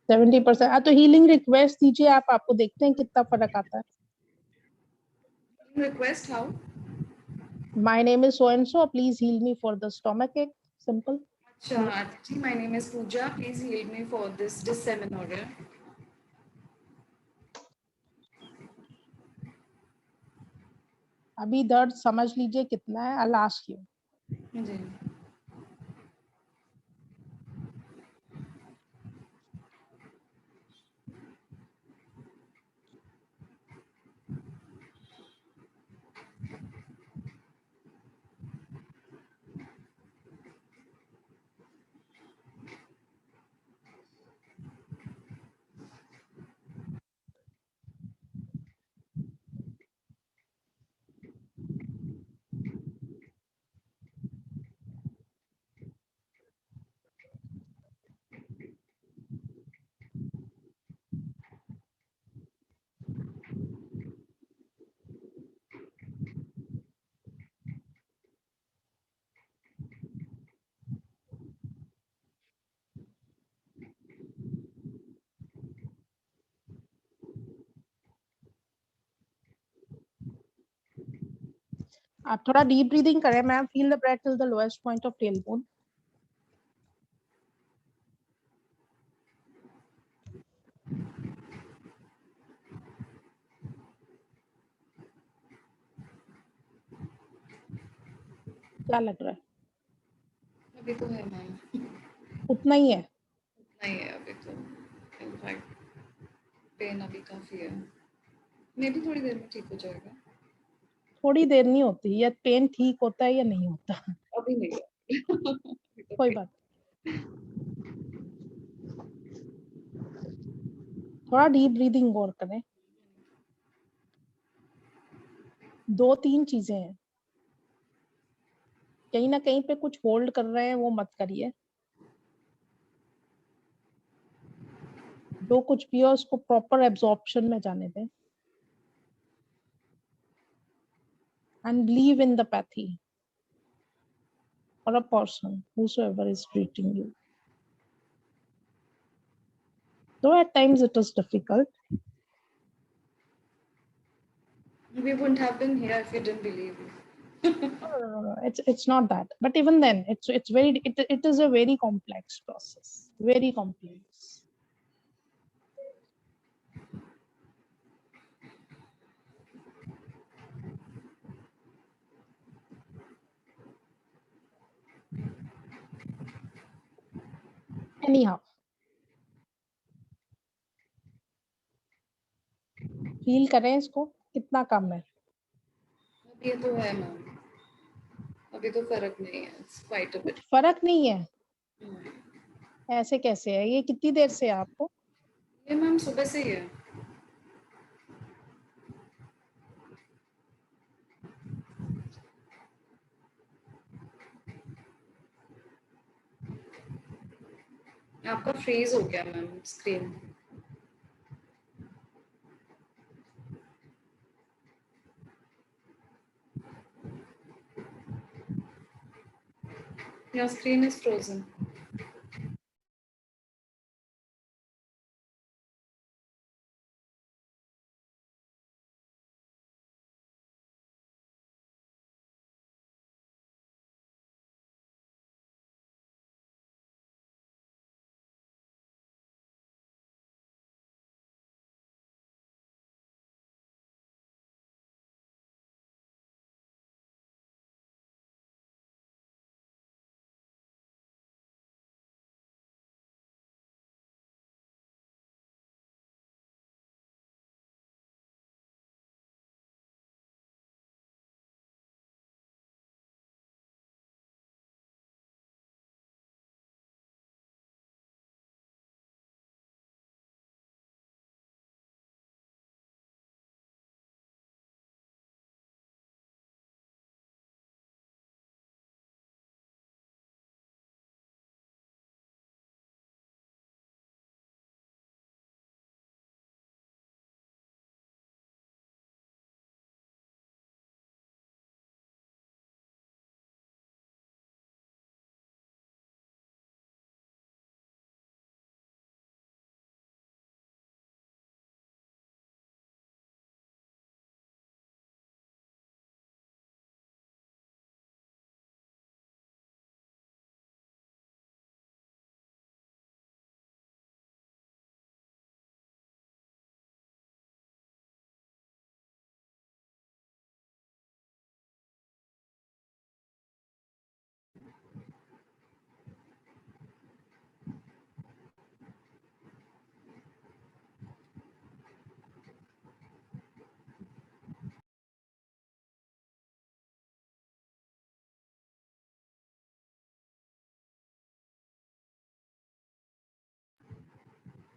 S2: 70%? तो हीलिंग रिक्वेस्ट दीजिए आप, आपको देखते हैं कितना फर्क आता है।
S1: Request how?
S2: My name is so and so, please heal me for the stomach ache. Simple.
S1: अच्छा जी, my name is Pooja, please heal me for this dysmenorrhea।
S2: अभी दर्द समझ लीजिए कितना है, I'll ask you.
S1: जी।
S2: आप थोड़ा डीप ब्रीदिंग करें ma'am. Feel the breath till the lowest point of tailbone. क्या लग रहा है?
S1: अभी तो है मैम,
S2: उतना ही है.
S1: नहीं है अभी तो. इनफैक्ट पेन अभी काफी है, मे भी थोड़ी देर में ठीक हो जाएगा.
S2: थोड़ी देर नहीं होती. या पेन ठीक होता है या नहीं होता.
S1: अभी नहीं है. अभी तो
S2: कोई
S1: pain-
S2: बात. थोड़ा डीप ब्रीदिंग और करें. 2-3 चीजें हैं. कहीं ना कहीं पे कुछ होल्ड कर रहे हैं, वो मत करिए. जो कुछ भी हो उसको प्रॉपर एब्जॉर्प्शन में जाने दें. And believe in the pathy or a person whosoever is treating you. Though at times it is difficult.
S1: we wouldn't have been here if we didn't believe you.
S2: No. It's not that. But even then, it is a very complex process. Very complex. Anyhow, feel करें इसको. कितना कम है.
S1: अभी ये तो है मैम, अभी तो फर्क नहीं है. It's quite a bit.
S2: कुछ फर्क नहीं है. ऐसे कैसे है? ये कितनी देर से है आपको?
S1: ये मैम सुबह से ही है. आपका फ्रीज हो गया ma'am screen. Your screen is frozen.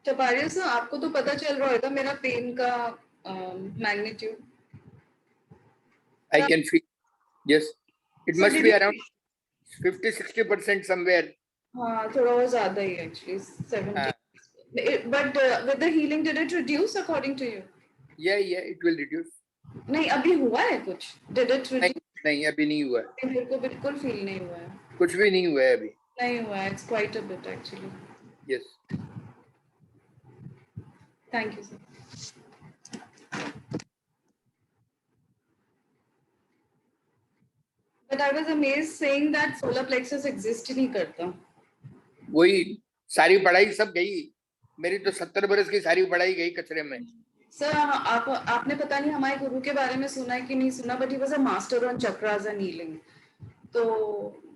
S1: Chaparia sir, आपको तो पता चल रहा होगा मेरा पेन का magnitude.
S4: I can feel. Yes, it
S1: So
S4: must
S1: did
S4: be
S1: you?
S4: around 50-60% somewhere.
S1: हाँ, थोड़ा और ज्यादा ही actually 70. But with the healing, did it reduce according to you?
S4: Yeah, it will reduce.
S1: नहीं, अभी हुआ है कुछ? Did it reduce?
S4: नहीं अभी नहीं हुआ है.
S1: मेरे को बिल्कुल फील नहीं हुआ है.
S4: कुछ भी नहीं हुआ है अभी.
S1: नहीं हुआ है. It's quite a bit actually.
S4: Yes.
S1: Thank you, sir. But I was amazed saying that solar plexus exist ही नहीं करता.
S4: वही सारी पढ़ाई सब गई, मेरी तो 70 बरस की सारी पढ़ाई गई कचरे में।
S1: सर आपने पता नहीं हमारे गुरु के बारे में सुना है कि नहीं सुना, but he was a master on chakras and healing. तो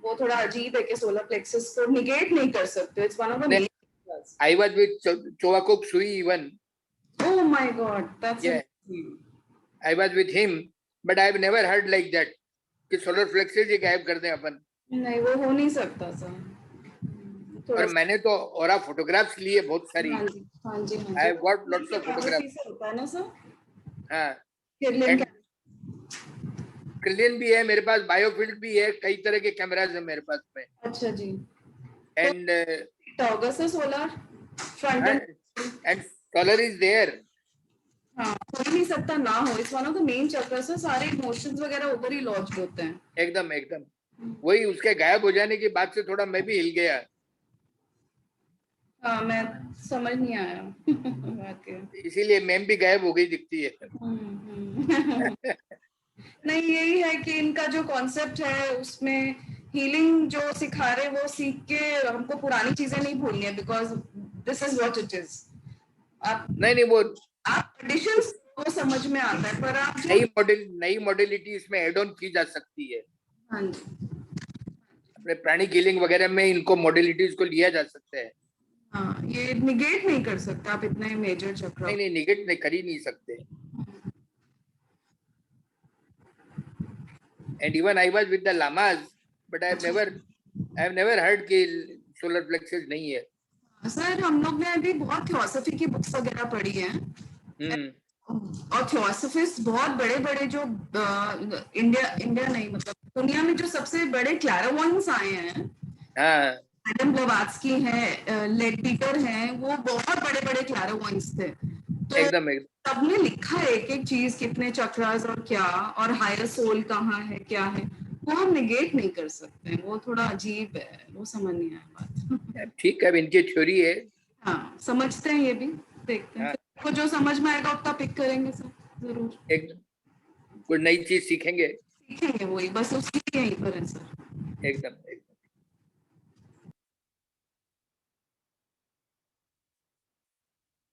S1: वो थोड़ा अजीब है कि सोलर प्लेक्सस को निगेट नहीं कर सकते. It's one of the main.
S4: I was with Chowakok Sui even.
S1: Oh my God, that's
S4: Yeah.
S1: amazing.
S4: I was with him, but I have never heard like that कि solar plexus ही गायब कर दें अपन.
S1: नहीं, वो हो नहीं सकता सर.
S4: और मैंने तो ऑरा फोटोग्राफ्स लिए बहुत सारी.
S1: हाँ जी, हाँ जी, हाँ जी.
S4: I have got lots of photographs.
S1: से होता है ना सर.
S4: हाँ.
S1: किरलिन
S4: क्रिलियन भी है मेरे पास, बायोफिल्ड भी है, कई तरह के कैमरास है मेरे पास में.
S1: अच्छा जी.
S4: And
S1: टॉगस है solar front
S4: and solar is there.
S1: हाँ, हो ही नहीं सकता ना हो. It's one of the main chakras है. सारे इमोशंस वगैरह उधर ही लॉन्च होते हैं.
S4: एकदम एकदम वही उसके गायब हो जाने के बाद से थोड़ा मैं भी हिल गया.
S1: हाँ, मैं समझ नहीं आया. बात है.
S4: इसीलिए मैम भी गायब हो गई दिखती है.
S1: नहीं, यही है कि इनका जो कॉन्सेप्ट है उसमें हीलिंग जो सिखा रहे वो सीख के हमको पुरानी चीजें नहीं भूलनी है, because this is what it is. आप
S4: नहीं वो
S1: आप ट्रेडिशंस वो समझ में आता है, पर आप
S4: नई मॉडलिटी इसमें एड ऑन की जा सकती है.
S1: हाँ जी.
S4: अपने प्राणिक हीलिंग वगैरह में इनको मॉडलिटीज को लिया जा सकता है.
S1: हाँ, ये निगेट नहीं कर सकते आप इतने मेजर चक्र.
S4: नहीं निगेट नहीं कर ही नहीं सकते. And even I was with the lamas, but I have never heard कि solar plexus नहीं है.
S1: सर हम लोग ने अभी बहुत थियोसॉफी की बुक्स वगैरह पढ़ी हैं. और थियोसॉफिस्ट बहुत बड़े-बड़े जो इंडिया नहीं मतलब दुनिया में जो सबसे बड़े क्लैरवॉयंट्स आए हैं.
S4: हाँ.
S1: एडम ब्लवात्स्की हैं, लेडबीटर हैं, वो बहुत बड़े-बड़े क्लैरवॉयंट्स थे. तो
S4: एकदम
S1: सबने लिखा है एक चीज कितने चक्रास और क्या और हायर सोल कहाँ है क्या है, वो हम निगेट नहीं कर सकते. वो थोड़ा अजीब है, वो समझ नहीं आया बात.
S4: ठीक है, इनकी थ्योरी है.
S1: हाँ, समझते हैं, ये भी देखते हैं. को जो समझ में आएगा उतना पिक करेंगे सर. जरूर
S4: एकदम कोई नई चीज सीखेंगे.
S1: वही बस उसकी यहीं पर है सर.
S4: एकदम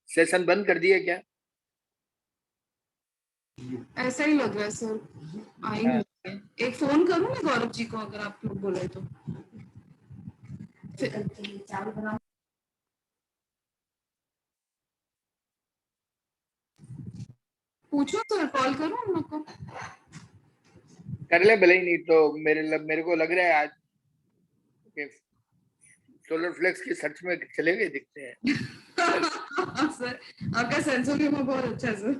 S4: सेशन बंद कर दिया क्या?
S1: ऐसा ही लग रहा है सर. आएंगे. एक फोन करूं मैं गौरव जी को, अगर आप लोग बोले तो. पूछो सर, कॉल करूं हम लोग को.
S4: कर ले भले ही, नहीं तो मेरे को लग रहा है आज सोलर फ्लेक्स की सर्च में चले गए दिखते हैं.
S1: सर आपका सेंस ऑफ ह्यूमर बहुत अच्छा है सर.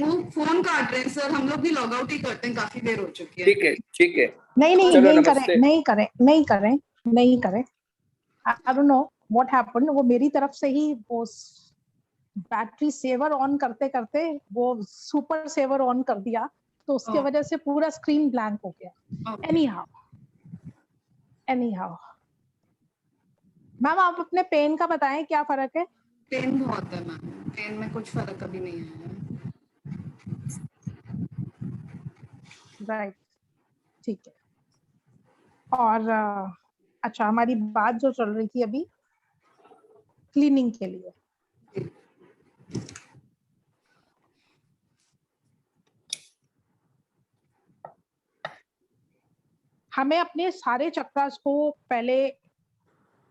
S1: वो फोन काट रहे हैं सर. हम लोग भी लॉग आउट ही करते हैं, काफी देर हो चुकी है.
S4: ठीक है.
S2: नहीं करें. I don't know what happened. वो मेरी तरफ से ही वो बैटरी सेवर ऑन करते करते वो सुपर सेवर ऑन कर दिया, तो उसके वजह से पूरा स्क्रीन ब्लैंक हो गया. Anyhow, मैम आप अपने पेन का बताएं क्या फर्क है?
S1: पेन बहुत है मैम. पेन में कुछ फर्क अभी नहीं है.
S2: राइट, ठीक है. और अच्छा, हमारी बात जो चल रही थी अभी क्लीनिंग के लिए, हमें अपने सारे चक्रास को पहले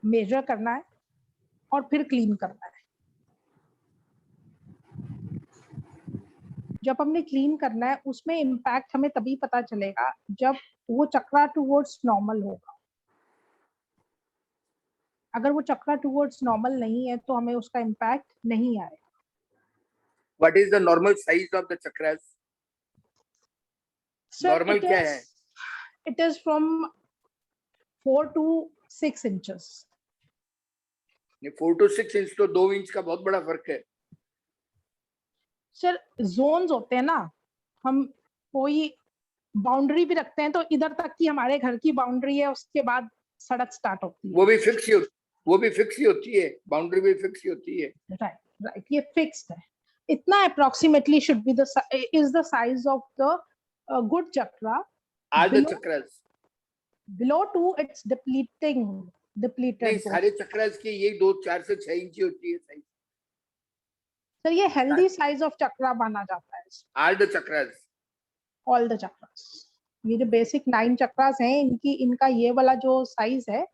S2: मेजर करना है और फिर क्लीन करना है. जब हमने क्लीन करना है उसमें इम्पैक्ट हमें तभी पता चलेगा जब वो चक्रा टुवर्ड्स नॉर्मल होगा. अगर वो चक्रा टुवर्ड्स नॉर्मल नहीं है तो हमें उसका इम्पैक्ट नहीं आएगा.
S4: what is the normal size of the chakras?
S2: Sir,
S4: Normal क्या है?
S2: It is from 4 to 6 inches.
S4: 4 to 6 inch तो 2 इंच का बहुत बड़ा फर्क है.
S2: सर जोन्स होते हैं ना, हम कोई बाउंड्री भी रखते हैं तो इधर तक की हमारे घर की बाउंड्री है, उसके बाद सड़क स्टार्ट होती है.
S4: वो भी फिक्स ही होती है, बाउंड्री भी फिक्स ही होती है.
S2: राइट, ये फिक्स्ड है. इतना approximately should be the is the size of the good chakra.
S4: All the chakras.
S2: Below 2 it's depleted.
S4: नहीं, सारे चक्रास के ये 2-4 से 6 इंच होती है साइज.
S2: सर ये हेल्दी साइज ऑफ चक्रा माना जाता है.
S4: All the chakras.
S2: All the chakras. ये जो बेसिक 9 चक्रास हैं, इनका ये वाला जो साइज है,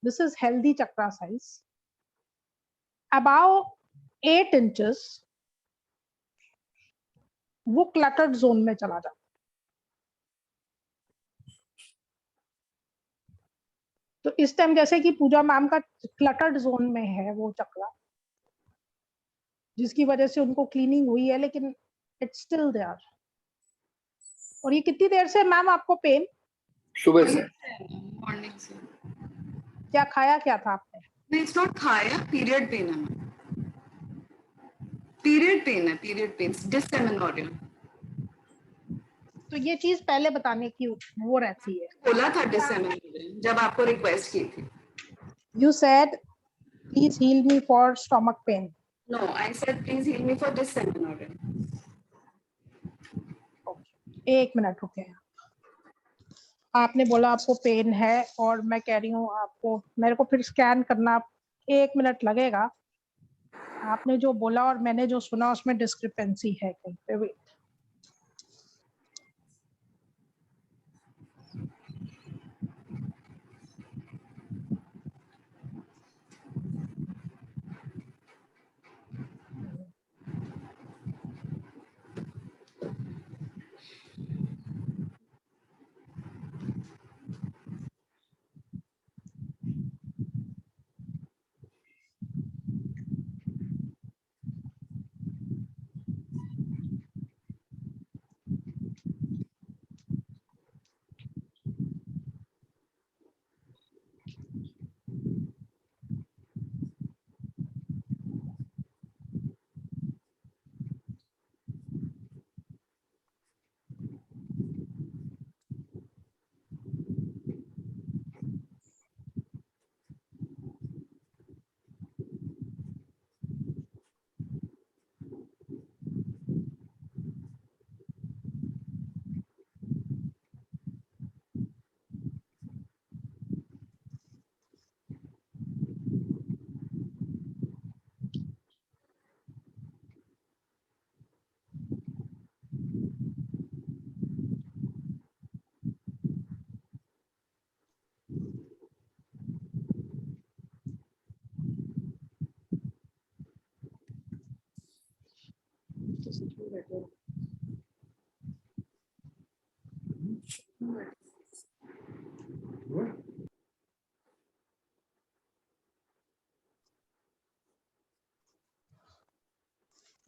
S2: this is healthy chakra size. Above 8 inches वो cluttered zone में चला जाता है. तो इस टाइम जैसे कि पूजा मैम का क्लटर्ड जोन में है वो चक्रा, जिसकी वजह से उनको क्लीनिंग हुई है, लेकिन इट्स स्टिल देयर. और ये कितनी देर से मैम आपको पेन?
S4: सुबह से.
S1: मॉर्निंग से.
S2: क्या खाया क्या था आपने?
S1: नहीं, इट्स नॉट खाया, पीरियड पेन है. Period pain, dysmenorrhoea.
S2: तो ये चीज पहले बताने की वो रहती है.
S1: बोला था डिसमेनोरिया जब आपको रिक्वेस्ट की थी.
S2: You said please heal me for stomach pain.
S1: No, I said please heal me for dysmenorrhea.
S2: एक मिनट रुके. आपने बोला आपको पेन है और मैं कह रही हूँ आपको, मेरे को फिर स्कैन करना 1 मिनट लगेगा. आपने जो बोला और मैंने जो सुना उसमें डिस्क्रिपेंसी है कहीं पे. वेट.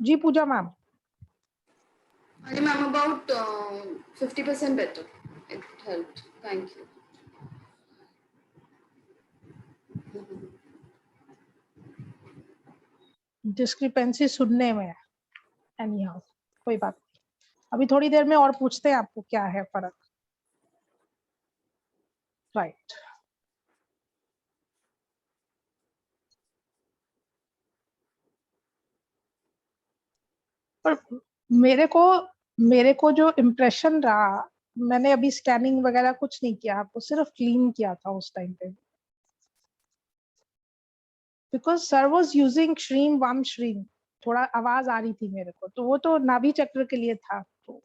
S2: जी Pooja ma'am.
S1: I am about 50% better. It helped. Thank you.
S2: Discrepancy सुनने में है. एनीहाउ कोई बात नहीं. अभी थोड़ी देर में और पूछते हैं आपको क्या है फर्क. राइट. पर मेरे को जो इम्प्रेशन रहा, मैंने अभी स्कैनिंग वगैरह कुछ नहीं किया, आपको सिर्फ क्लीन किया था उस टाइम पे. बिकॉज सर वाज यूजिंग श्रीम वाम श्रीम, थोड़ा आवाज आ रही थी मेरे को, तो वो तो नाभि चक्र के लिए था. तो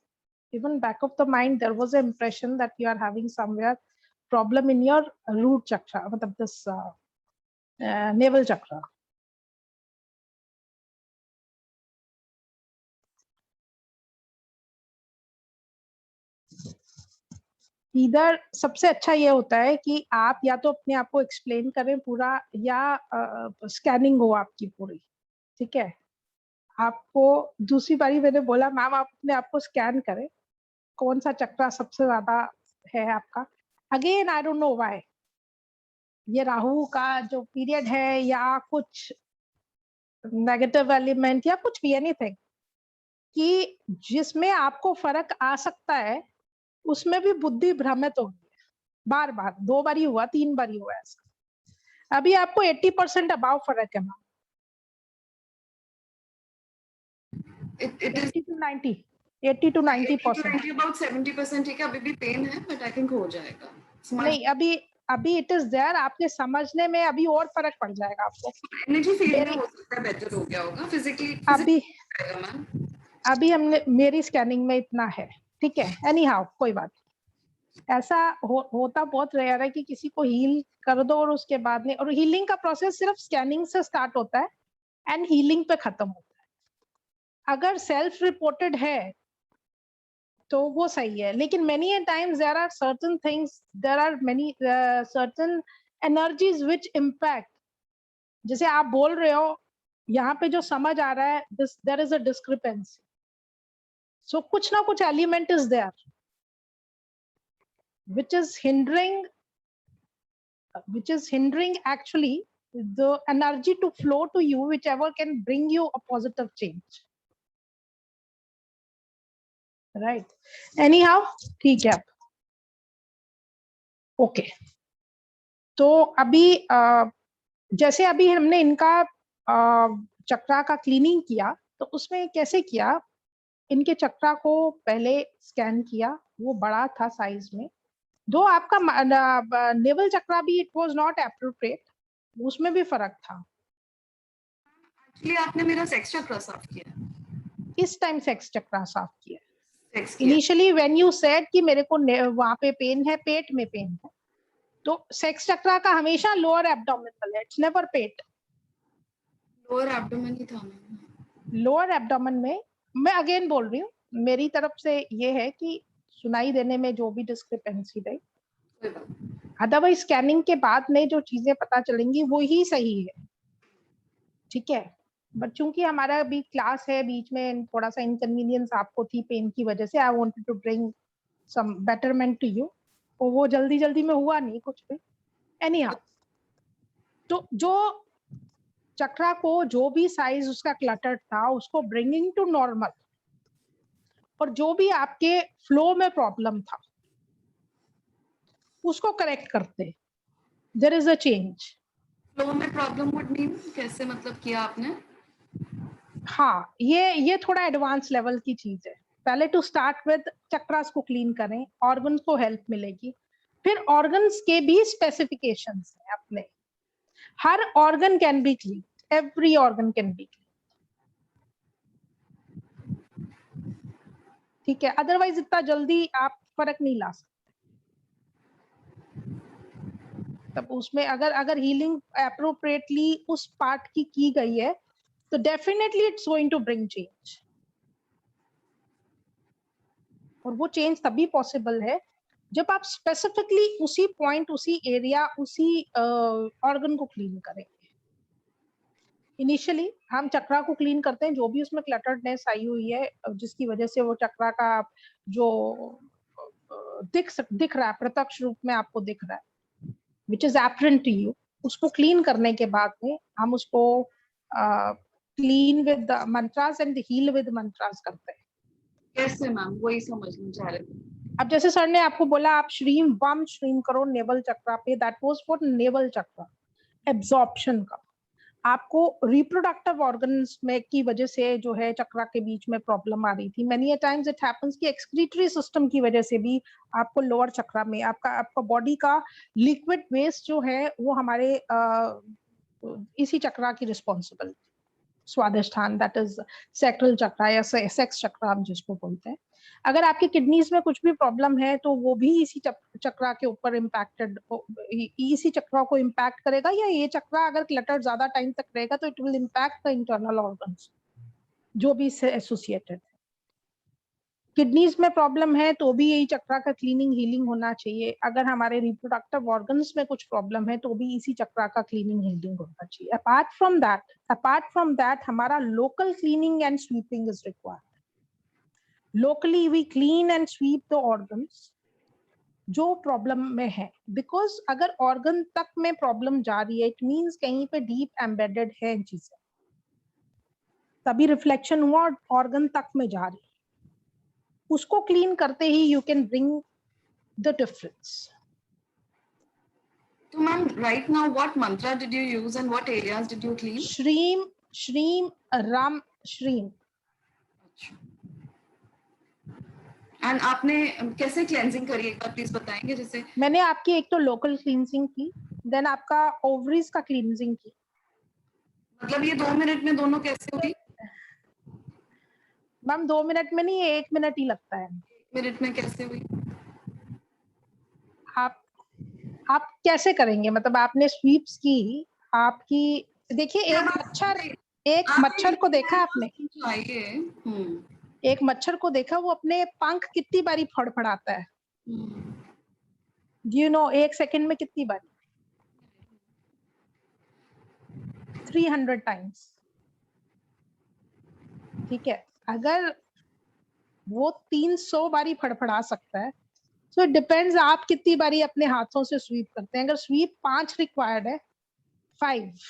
S2: even back of the mind there was a impression that you are having somewhere problem in your root chakra, मतलब दिस नेवल चक्र. इधर सबसे अच्छा ये होता है कि आप या तो अपने आप को एक्सप्लेन करें पूरा, या स्कैनिंग हो आपकी पूरी. ठीक है. आपको दूसरी बारी मैंने बोला मैम आप अपने आप को स्कैन करें, कौन सा चक्रा सबसे ज्यादा है आपका। Again I don't know why, ये राहु का जो पीरियड है या कुछ नेगेटिव एलिमेंट या कुछ भी एनीथिंग, कि जिसमें आपको फर्क आ सकता है उसमें भी बुद्धि भ्रमित होगी। बार बार 2 बार ही हुआ, 3 बार ही हुआ ऐसा। अभी आपको 80% अबाव फर्क है ma'am,
S1: It is
S2: 80 to 90, 80 to 90%।
S1: 90 about 70%, ठीक है, अभी भी पेन है बट आई थिंक हो जाएगा।
S2: नहीं अभी इट इज देयर, आपके समझने में अभी और फर्क पड़ जाएगा आपको।
S1: एनर्जी फील्ड में हो सकता है बेटर हो गया होगा, फिजिकली मैम।
S2: अभी हमने मेरी स्कैनिंग में इतना है, ठीक है। एनी हाउ कोई बात, ऐसा होता बहुत रेयर है कि किसी को हील कर दो और उसके बाद नहीं, और हीलिंग का प्रोसेस सिर्फ स्कैनिंग से स्टार्ट होता है एंड हीलिंग पे खत्म होता है। अगर सेल्फ रिपोर्टेड है तो वो सही है, लेकिन many times there are certain things, there are many certain energies which impact. जैसे आप बोल रहे हो यहाँ पे जो समझ आ रहा है, there is a discrepancy, so कुछ ना कुछ element is there which is hindering actually the energy to flow to you, whichever can bring you a positive change, right? Anyhow ठीक है। ओके, तो अभी जैसे अभी हमने इनका चक्रा का क्लीनिंग किया, तो उसमें कैसे किया, इनके चक्रा को पहले स्कैन किया, वो बड़ा था साइज में। दो आपका नेवल चक्रा भी इट वाज नॉट एप्रोप्रिएट, उसमें भी फर्क था।
S1: एक्चुअली आपने मेरा सेक्स चक्रा साफ किया,
S2: किस टाइम सेक्स चक्रा साफ किया?
S1: सेक्स किया।
S2: इनिशियली व्हेन यू सेड कि मेरे को वहां पे पेन है, पेट में पेन है, तो सेक्स चक्रा का हमेशा लोअर एब्डोमिनल है, इट्स नेवर पेट।
S1: लोअर एब्डोमेन ही था
S2: लोअर एब्डोमेन में, मैं अगेन बोल रही हूँ, मेरी तरफ से ये है कि सुनाई देने में जो भी डिस्क्रिपेंसी रही, अदरवाइज स्कैनिंग के बाद में जो चीजें पता चलेंगी वो ही सही है, ठीक है। बट चूंकि हमारा अभी क्लास है, बीच में थोड़ा सा इनकन्वीनियंस आपको थी पेन की वजह से, I wanted to bring some betterment to you, और वो जल्दी जल्दी में हुआ नहीं कुछ भी। एनीहाउ, तो जो चक्रा को जो भी साइज उसका क्लटर्ड था उसको ब्रिंगिंग टू नॉर्मल, और जो भी आपके फ्लो में प्रॉब्लम था उसको करेक्ट करते, there is a change.
S1: Flow में प्रॉब्लम वुड मीन कैसे, मतलब किया आपने?
S2: हाँ, ये थोड़ा एडवांस लेवल की चीज है। पहले टू स्टार्ट विद चक्रास को क्लीन करें, ऑर्गन को हेल्प मिलेगी, फिर ऑर्गन्स के भी स्पेसिफिकेशंस हैं अपने। हर organ can be clean, every organ can be clean, ठीक है। अदरवाइज इतना जल्दी आप फर्क नहीं ला सकते। तब उसमें अगर हीलिंग एप्रोप्रिएटली उस पार्ट की गई है तो definitely it's going to bring change, और वो चेंज तभी पॉसिबल है जब आप स्पेसिफिकली उसी पॉइंट, उसी एरिया, उसी ऑर्गन को क्लीन करेंगे। इनिशियली हम चक्रा को क्लीन करते हैं, जो भी उसमें क्लटर्डनेस आई हुई है जिसकी वजह से वो चक्रा का जो दिख रहा है, प्रत्यक्ष रूप में आपको दिख रहा है, which is apparent to you, उसको क्लीन करने के बाद में हम उसको clean with mantras and heal with mantras करते हैं।
S1: कैसे मैम, वही समझना चाह रहे थे।
S2: अब जैसे सर ने आपको बोला आप श्रीम वम श्रीम करो नेवल चक्रा पे, that was for naval chakra absorption का। आपको रिप्रोडक्टिव ऑर्गन्स में की वजह से जो है चक्रा के बीच में प्रॉब्लम आ रही थी। मेनी टाइम्स इट हैपेंस कि एक्सक्रीटरी सिस्टम की वजह से भी आपको लोअर चक्रा में आपका बॉडी का लिक्विड वेस्ट जो है वो हमारे इसी चक्रा की responsible, Svadhishthana, that is sacral chakra या सेक्स चक्रा हम जिसको बोलते हैं। अगर आपकी किडनीज में कुछ भी प्रॉब्लम है तो वो भी इसी चक्रा के ऊपर इम्पैक्टेड, इसी चक्रा को इम्पैक्ट करेगा, या ये चक्रा अगर क्लटर ज्यादा टाइम तक रहेगा तो it will impact the internal organs जो भी इससे एसोसिएटेड है। किडनीज में प्रॉब्लम है तो भी यही चक्रा का क्लीनिंग हीलिंग होना चाहिए। अगर हमारे रिप्रोडक्टिव ऑर्गन्स में कुछ प्रॉब्लम है तो भी इसी चक्रा का क्लीनिंग हीलिंग होना चाहिए। अपार्ट फ्रॉम दैट हमारा local cleaning and sweeping is required. Locally we clean and sweep the organs जो प्रॉब्लम में है, बिकॉज अगर ऑर्गन तक में प्रॉब्लम जा रही है इट मीन्स कहीं पे डीप एम्बेडेड है चीजें, तभी रिफ्लेक्शन हुआ और ऑर्गन तक में जा रही है। उसको क्लीन करते ही you can bring the difference.
S1: तो ma'am right now what mantra did you use and what areas did you clean?
S2: Shreem Shreem Ram Shreem.
S1: And आपने कैसे क्लेंजिंग करी एक बार प्लीज बताएंगे? जैसे
S2: मैंने आपकी एक तो लोकल क्लींजिंग की, देन आपका ओवरीज का क्लींजिंग की।
S1: मतलब ये 2 मिनट में दोनों कैसे हुई?
S2: मैम 2 मिनट में नहीं, 1 मिनट ही लगता है।
S1: 1 मिनट में कैसे हुई?
S2: आप कैसे करेंगे? मतलब आपने स्वीप्स की, आपकी देखिए एक मच्छर को देखा आपने? एक मच्छर को देखा, वो अपने पंख कितनी बारी फड़फड़ाता है? यू नो 1 सेकंड में कितनी बारी? 300 टाइम्स। ठीक है, अगर वो 300 बारी फड़फड़ा सकता है, सो इट डिपेंड्स आप कितनी बारी अपने हाथों से स्वीप करते हैं। अगर स्वीप 5 रिक्वायर्ड है, 5।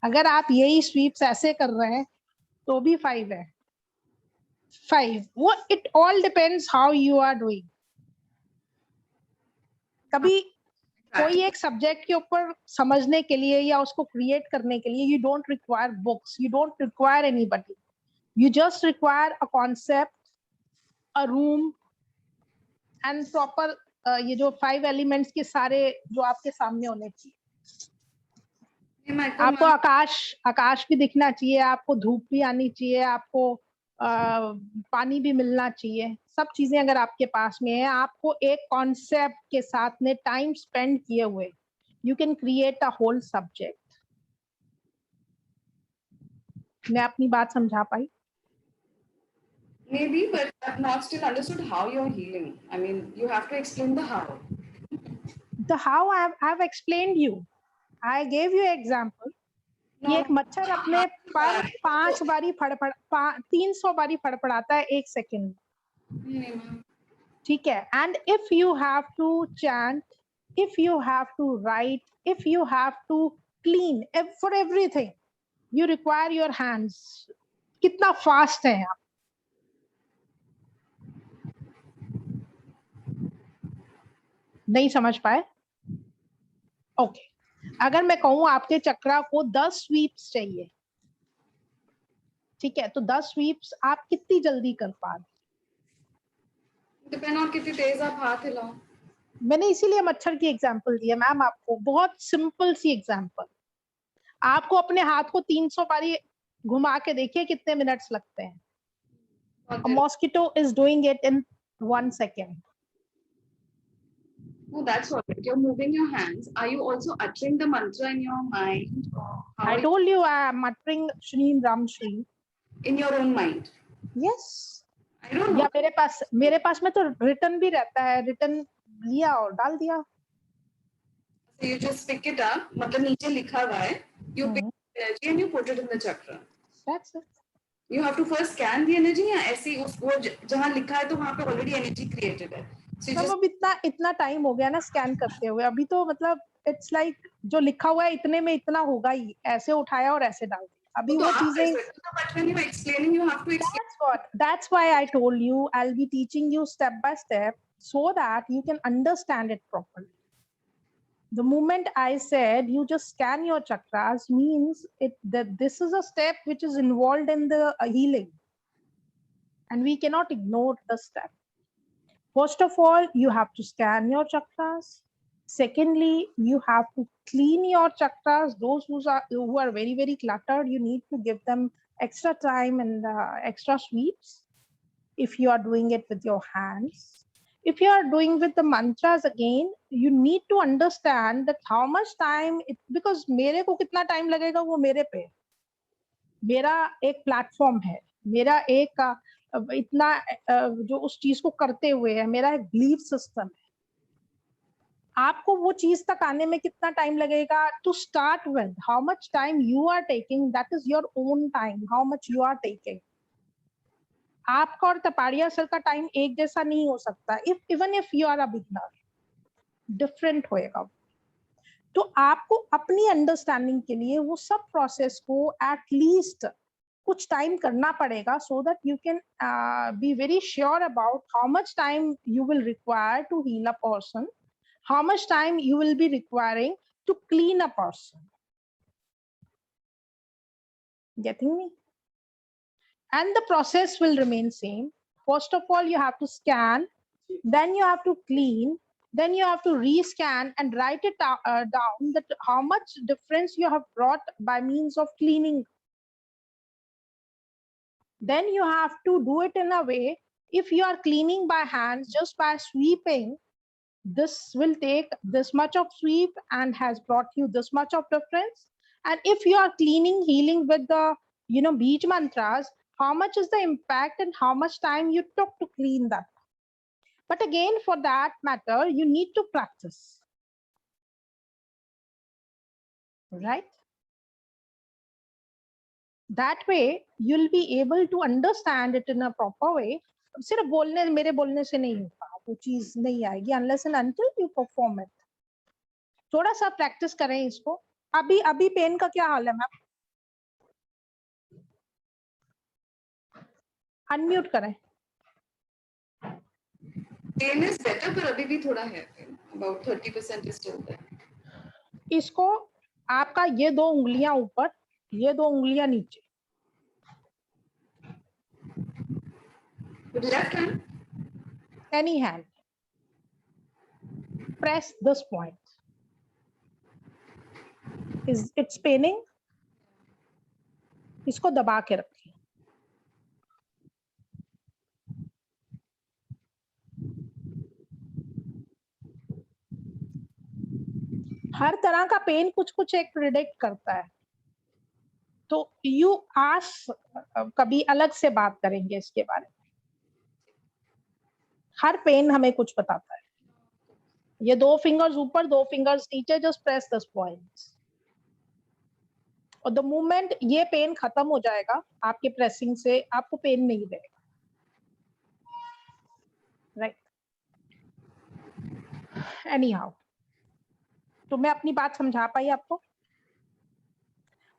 S2: अगर आप यही स्वीप्स ऐसे कर रहे हैं तो भी 5 है, 5। वो it all depends how you are doing. कभी कोई एक सब्जेक्ट के ऊपर समझने के लिए या उसको क्रिएट करने के लिए you don't require books, you don't require anybody, you just require a concept, a room and proper ये जो 5 elements के सारे जो आपके सामने होने चाहिए। आपको आकाश भी दिखना चाहिए, आपको धूप भी आनी चाहिए, आपको पानी भी मिलना चाहिए। सब चीजें अगर आपके पास में है, आपको एक कॉन्सेप्ट के साथ में टाइम स्पेंड किए हुए you can create a whole subject. मैं अपनी बात समझा पाई?
S1: Maybe, but I've not still understood how you're healing. I mean, you have to explain the how.
S2: The how I've explained you. I gave you example.
S1: No,
S2: ये एक मच्छर अपने पर 5 बारी 300 बारी फड़फड़ाता है 1 सेकंड में। ठीक है, and if you have to chant, if you have to write, if you have to clean, for everything you require your hands. कितना फास्ट है आप? नहीं समझ पाए? ओके, अगर मैं कहूं आपके चक्रा को 10 स्वीप्स चाहिए, ठीक है, तो 10 स्वीप्स आप कितनी जल्दी कर पा रहे?
S1: डिपेंड ऑन कितनी तेज आप हाथ हिलाओ।
S2: मैंने इसीलिए मच्छर की एग्जांपल दिया मैम आपको, बहुत सिंपल सी एग्जांपल। आपको अपने हाथ को 300 बारी घुमा के देखिए कितने मिनट्स लगते हैं। A mosquito is doing it in 1 second.
S1: No, that's all right. You're moving your hands. Are you also uttering the mantra in your mind? Or
S2: I told you I am muttering Shreem Ram Shreem.
S1: in your own mind?
S2: Yes.
S1: I don't know.
S2: या मेरे पास में तो रिटर्न भी रहता है, रिटर्न लिया और डाल दिया।
S1: So you just pick it up. मतलब नीचे लिखा हुआ है. You pick the energy and you put it in the chakra.
S2: That's it.
S1: You have to first scan the energy या ऐसे ही उसको जहाँ लिखा है तो वहाँ पे already energy created है. So you just
S2: अब इतना टाइम हो गया ना स्कैन करते हुए, अभी तो मतलब इट्स लाइक जो लिखा हुआ है इतने में इतना होगा ही, ऐसे उठाया और ऐसे डाल दिया। अभी वो चीजें,
S1: but when you are explaining, you have to explain.
S2: That's why I told you I'll be teaching you step by step so that you can understand it properly. The moment I said you just scan your chakras means that this is a step which is involved in the healing, and we cannot ignore the step. First of all, you have to scan your chakras. Secondly, you have to clean your chakras. Those who are very, very cluttered, you need to give them extra time and extra sweeps. If you are doing it with your hands, if you are doing with the mantras again, you need to understand that how much time because मेरे को कितना time लगेगा वो मेरे पे, मेरा एक platform है, मेरा एक इतना जो उस चीज को करते हुए है, मेरा एक बिलीफ सिस्टम है। आपको वो चीज तक आने में कितना टाइम लगेगा? To start with how much time you are taking, that is your own time, how much you are taking. आपका और तपाड़िया सर का टाइम एक जैसा नहीं हो सकता। If even if you are a beginner, different होएगा। तो आपको अपनी अंडरस्टैंडिंग के लिए वो सब प्रोसेस को एटलीस्ट कुछ टाइम करना पड़ेगा, so that you can be very sure about how much time you will require to heal a person, how much time you will be requiring to clean a person. Getting me? And the process will remain same. First of all, you have to scan, then you have to clean, then you have to rescan and write it down that how much difference you have brought by means of cleaning. Then you have to do it in a way, if you are cleaning by hands just by sweeping, this will take this much of sweep and has brought you this much of difference. And if you are cleaning, healing with the Bij mantras, how much is the impact and how much time you took to clean that. But again, for that matter, you need to practice, right? That way you'll be able to understand it in a proper way. सिर्फ बोलने, मेरे बोलने से नहीं होगा, वो चीज नहीं आएगी unless and until you perform it. थोड़ा सा प्रैक्टिस करें इसको। अभी पेन का क्या हाल है मैम? अनम्यूट करें।
S1: पेन इज बेटर, पर अभी भी थोड़ा है, about 30% is still there.
S2: इसको आपका ये 2 उंगलियां ऊपर, ये 2 उंगलियां नीचे।
S1: With left hand?
S2: Any hand. Press this point. Is it's paining? इसको दबा के रखिए। हर तरह का पेन कुछ एक प्रिडिक्ट करता है, तो यू आस्क, कभी अलग से बात करेंगे इसके बारे में। हर पेन हमें कुछ बताता है। ये 2 फिंगर्स ऊपर, 2 फिंगर्स नीचे, जस्ट प्रेस दिस पॉइंट्स। और द मोमेंट ये पेन खत्म हो जाएगा आपके प्रेसिंग से, आपको पेन नहीं रहेगा, राइट? एनी हाउ, तो मैं अपनी बात समझा पाई आपको?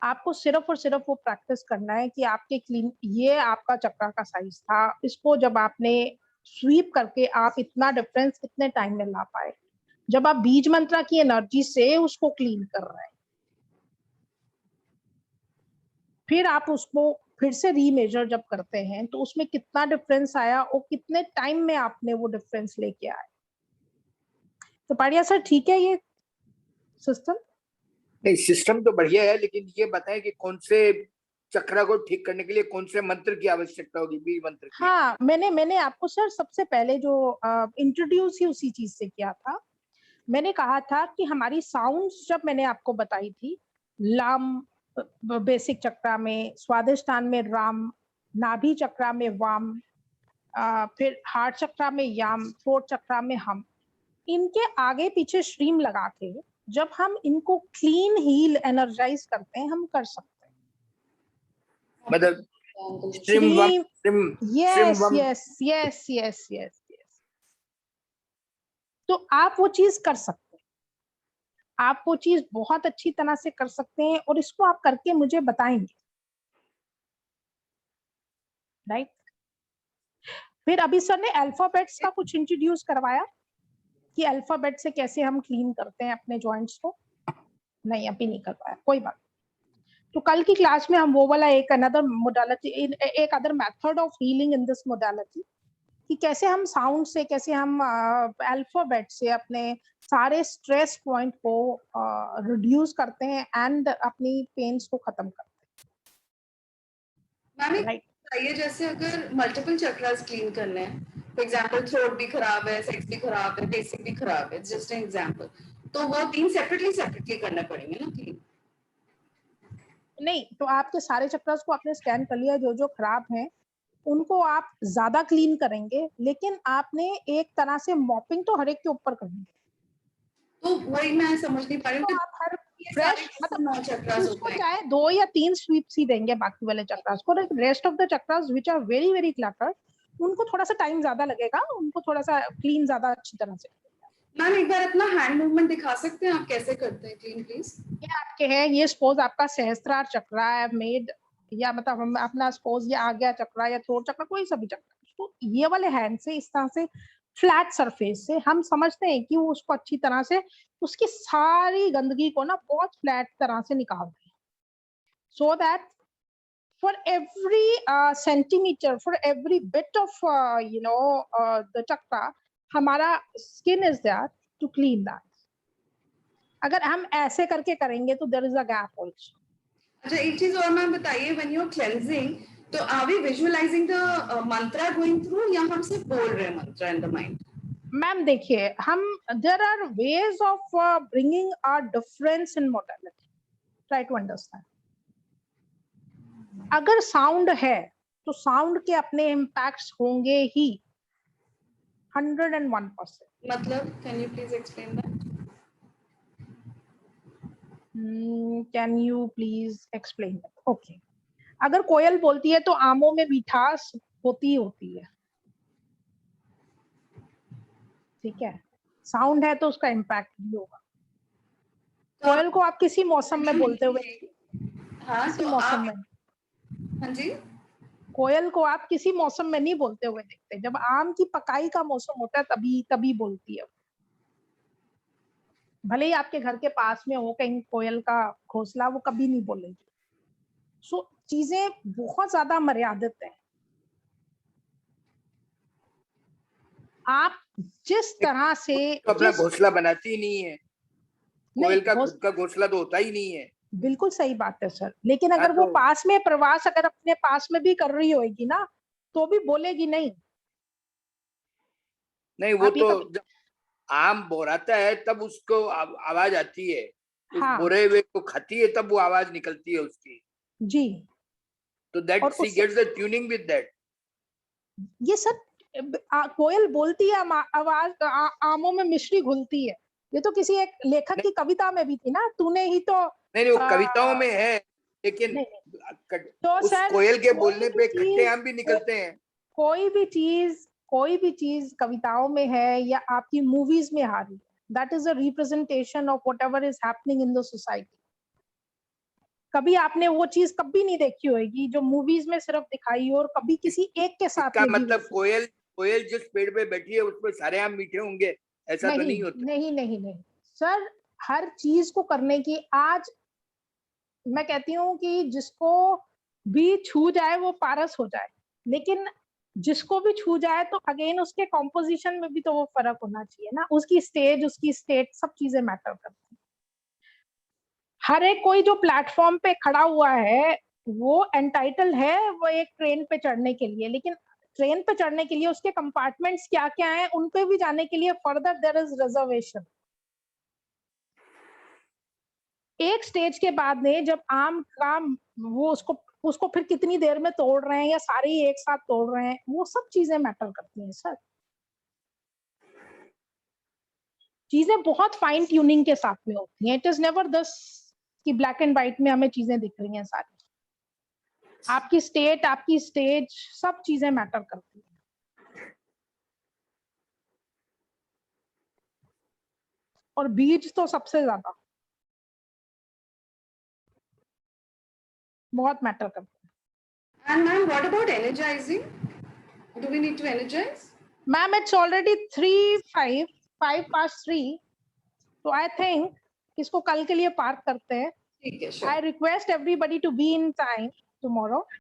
S2: आपको सिर्फ और सिर्फ वो प्रैक्टिस करना है कि आपके क्लीन, ये आपका चक्रा का साइज था, इसको जब आपने स्वीप करके आप इतना डिफरेंस कितने टाइम में ला पाए, जब आप बीज मंत्रा की एनर्जी से उसको क्लीन कर रहे हैं, फिर आप उसको फिर से रीमेजर जब करते हैं तो उसमें कितना डिफरेंस आया और कितने टाइम में आपने वो डिफरेंस लेके आए। तो पाड़िया सर ठीक है ये सिस्टम?
S4: नहीं, सिस्टम तो बढ़िया है, लेकिन ये बताएं कि कौन से चक्रा को ठीक करने के लिए कौन से मंत्र की आवश्यकता होगी, बीज मंत्र की?
S2: हाँ, मैंने आपको सर सबसे पहले जो इंट्रोड्यूस ही उसी चीज से किया था। मैंने कहा था कि हमारी साउंड्स जब मैंने आपको बताई थी, लाम बेसिक चक्रा में, स्वादिष्ठान में राम, नाभि चक्रा में वाम, फिर हार्ट चक्रा में याम, थ्रोट चक्रा में हम, इनके आगे पीछे श्रीम लगा के जब हम इनको क्लीन हील एनर्जाइज करते हैं, हम कर सकते हैं।
S4: मतलब
S2: यस, तो आप वो चीज कर सकते हैं, आप वो चीज बहुत अच्छी तरह से कर सकते हैं, और इसको आप करके मुझे बताएंगे, राइट? फिर अभी सर ने अल्फाबेट्स का कुछ इंट्रोड्यूस करवाया कि अल्फाबेट से कैसे हम क्लीन करते हैं अपने जॉइंट्स को। नहीं, अभी नहीं कर पाया, कोई बात। तो कल की क्लास में हम वो वाला एक अनदर मोडालिटी, एक other method of healing in this modality, कि कैसे हम साउंड से, कैसे हम अल्फाबेट से अपने सारे स्ट्रेस पॉइंट को रिड्यूस करते हैं एंड अपनी पेन्स को खत्म करते हैं, राइट?
S1: ये जैसे अगर मल्टीपल चक्रास क्लीन करने हैं, फॉर एग्जांपल थ्रोट भी खराब है, सेक्स भी खराब है, बेसिक भी खराब है, जस्ट एन एग्जांपल, तो वो 3 सेपरेटली करना पड़ेंगे ना क्लीन?
S2: नहीं, तो आपके सारे चक्रास को आपने स्कैन कर लिया, जो जो खराब हैं उनको आप ज्यादा क्लीन करेंगे, लेकिन आपने एक तरह से मॉपिंग तो हर एक के ऊपर करनी है।
S1: तो वही मैं समझ नहीं पा रही हूँ
S2: तो
S1: कि
S2: आप हर
S1: ये
S2: फ्रेश
S1: सारे कैसे 9 चक्रास हो
S2: उसको
S1: पाएंगे।
S2: चाहे 2 या 3 स्वीप्स ही देंगे बाकी वाले चक्रास को, rest of the chakras which are very very cluttered, उनको थोड़ा सा टाइम ज्यादा लगेगा, उनको थोड़ा सा क्लीन ज्यादा अच्छी तरह से।
S1: मैम एक बार अपना हैंड मूवमेंट दिखा सकते हैं आप कैसे करते हैं क्लीन प्लीज?
S2: ये आपके हैं, ये सपोज आपका सहस्त्रार चक्र है मेड, या मतलब हम अपना सपोज ये आज्ञा चक्र या थ्रोट चक्र, कोई सा भी चक्र, तो ये वाले हैंड से इस तरह से फ्लैट सरफेस से हम समझते हैं कि वो उसको अच्छी तरह से उसकी सारी गंदगी को ना बहुत फ्लैट तरह से निकालते हैं, so that for every centimeter, for every bit of the chakra, हमारा skin is there to clean that. अगर हम ऐसे करके करेंगे तो there is a gap also.
S1: अच्छा एक चीज और मैम बताइए, when you're cleansing तो are we visualizing the mantra going through या हम सिर्फ बोल रहे हैं mantra in the mind?
S2: Ma'am देखिए, हम there are ways of bringing a difference in modality. Try to understand. अगर साउंड है तो साउंड के अपने इम्पैक्ट्स होंगे ही 101%.
S1: मतलब can you please explain that?
S2: Can you please explain that? Okay. अगर कोयल बोलती है तो आमों में मिठास होती है, ठीक है, साउंड है तो उसका इम्पैक्ट भी होगा। कोयल को आप किसी मौसम में बोलते हुए,
S1: हाँ
S2: किसी
S1: तो
S2: मौसम
S1: आप,
S2: में,
S1: हाँ जी,
S2: कोयल को आप किसी मौसम में नहीं बोलते हुए देखते, जब आम की पकाई का मौसम होता है तभी बोलती है। भले ही आपके घर के पास में हो कहीं कोयल का घोंसला, वो कभी नहीं बोलेगी। सो चीजें बहुत ज्यादा मर्यादित है। आप जिस तरह से
S4: तो अपना घोंसला बनाती ही नहीं है, कोयल का खुद का घोंसला तो होता ही नहीं है।
S2: बिल्कुल सही बात है सर, लेकिन अगर वो पास में प्रवास अगर अपने पास में भी कर रही होगी ना तो भी बोलेगी नहीं।
S4: नहीं वो तो जब आम बोराता है तब उसको आवाज आती है, उस बोरे हुए को खाती है तब वो आवाज निकलती है उसकी
S2: जी।
S4: तो that she gets the tuning with that.
S2: ये सर कोयल बोलती है, आवाज आमों में मिश्री घुलती है, ये तो किसी एक लेखक की कविता में भी थी ना, तूने ही तो
S4: नहीं वो कविताओं में है, लेकिन
S2: तो
S4: उस
S2: सर
S4: कोयल के बोलने पे खट्टे आम भी निकलते हैं।
S2: कोई भी चीज कविताओं में है या आपकी मूवीज में आ रही है, that is a representation of whatever is happening in the society. कभी आपने वो चीज कभी नहीं देखी होगी जो मूवीज में सिर्फ दिखाई और कभी किसी एक के साथ
S4: इसका मतलब कोयल जिस पेड़ पे बैठी है उसमें सारे आम मीठे होंगे, ऐसा तो नहीं होता।
S2: नहीं सर, हर चीज को करने की, आज मैं कहती हूँ कि जिसको भी छू जाए वो पारस हो जाए, लेकिन जिसको भी छू जाए तो अगेन उसके कॉम्पोजिशन में भी तो वो फर्क होना चाहिए ना, उसकी स्टेज, उसकी स्टेट, सब चीजें मैटर करती हैं। हर एक कोई जो प्लेटफॉर्म पे खड़ा हुआ है वो एंटाइटल है वो एक ट्रेन पे चढ़ने के लिए, लेकिन ट्रेन पे चढ़ने के लिए उसके कंपार्टमेंट्स क्या क्या हैं उन पे भी जाने के लिए फर्दर देयर इज रिजर्वेशन। एक स्टेज के बाद में जब आम का वो उसको फिर कितनी देर में तोड़ रहे हैं या सारे ही एक साथ तोड़ रहे हैं, वो सब चीजें मैटर करती हैं सर। चीजें बहुत फाइन ट्यूनिंग के साथ में होती हैं। इट इज नेवर दस कि ब्लैक एंड व्हाइट में हमें चीजें दिख रही हैं सारी। आपकी स्टेट, आपकी स्टेज, सब चीजें मैटर करती हैं। और बीज तो सबसे ज्यादा बहुत मैटर करते हैं।
S1: And ma'am, what about energizing? Do we need to energize?
S2: Ma'am, it's already 5 past 3. So I think इसको कल के लिए पार्क करते हैं।
S1: ठीक है, sure.
S2: I request everybody to be in time tomorrow.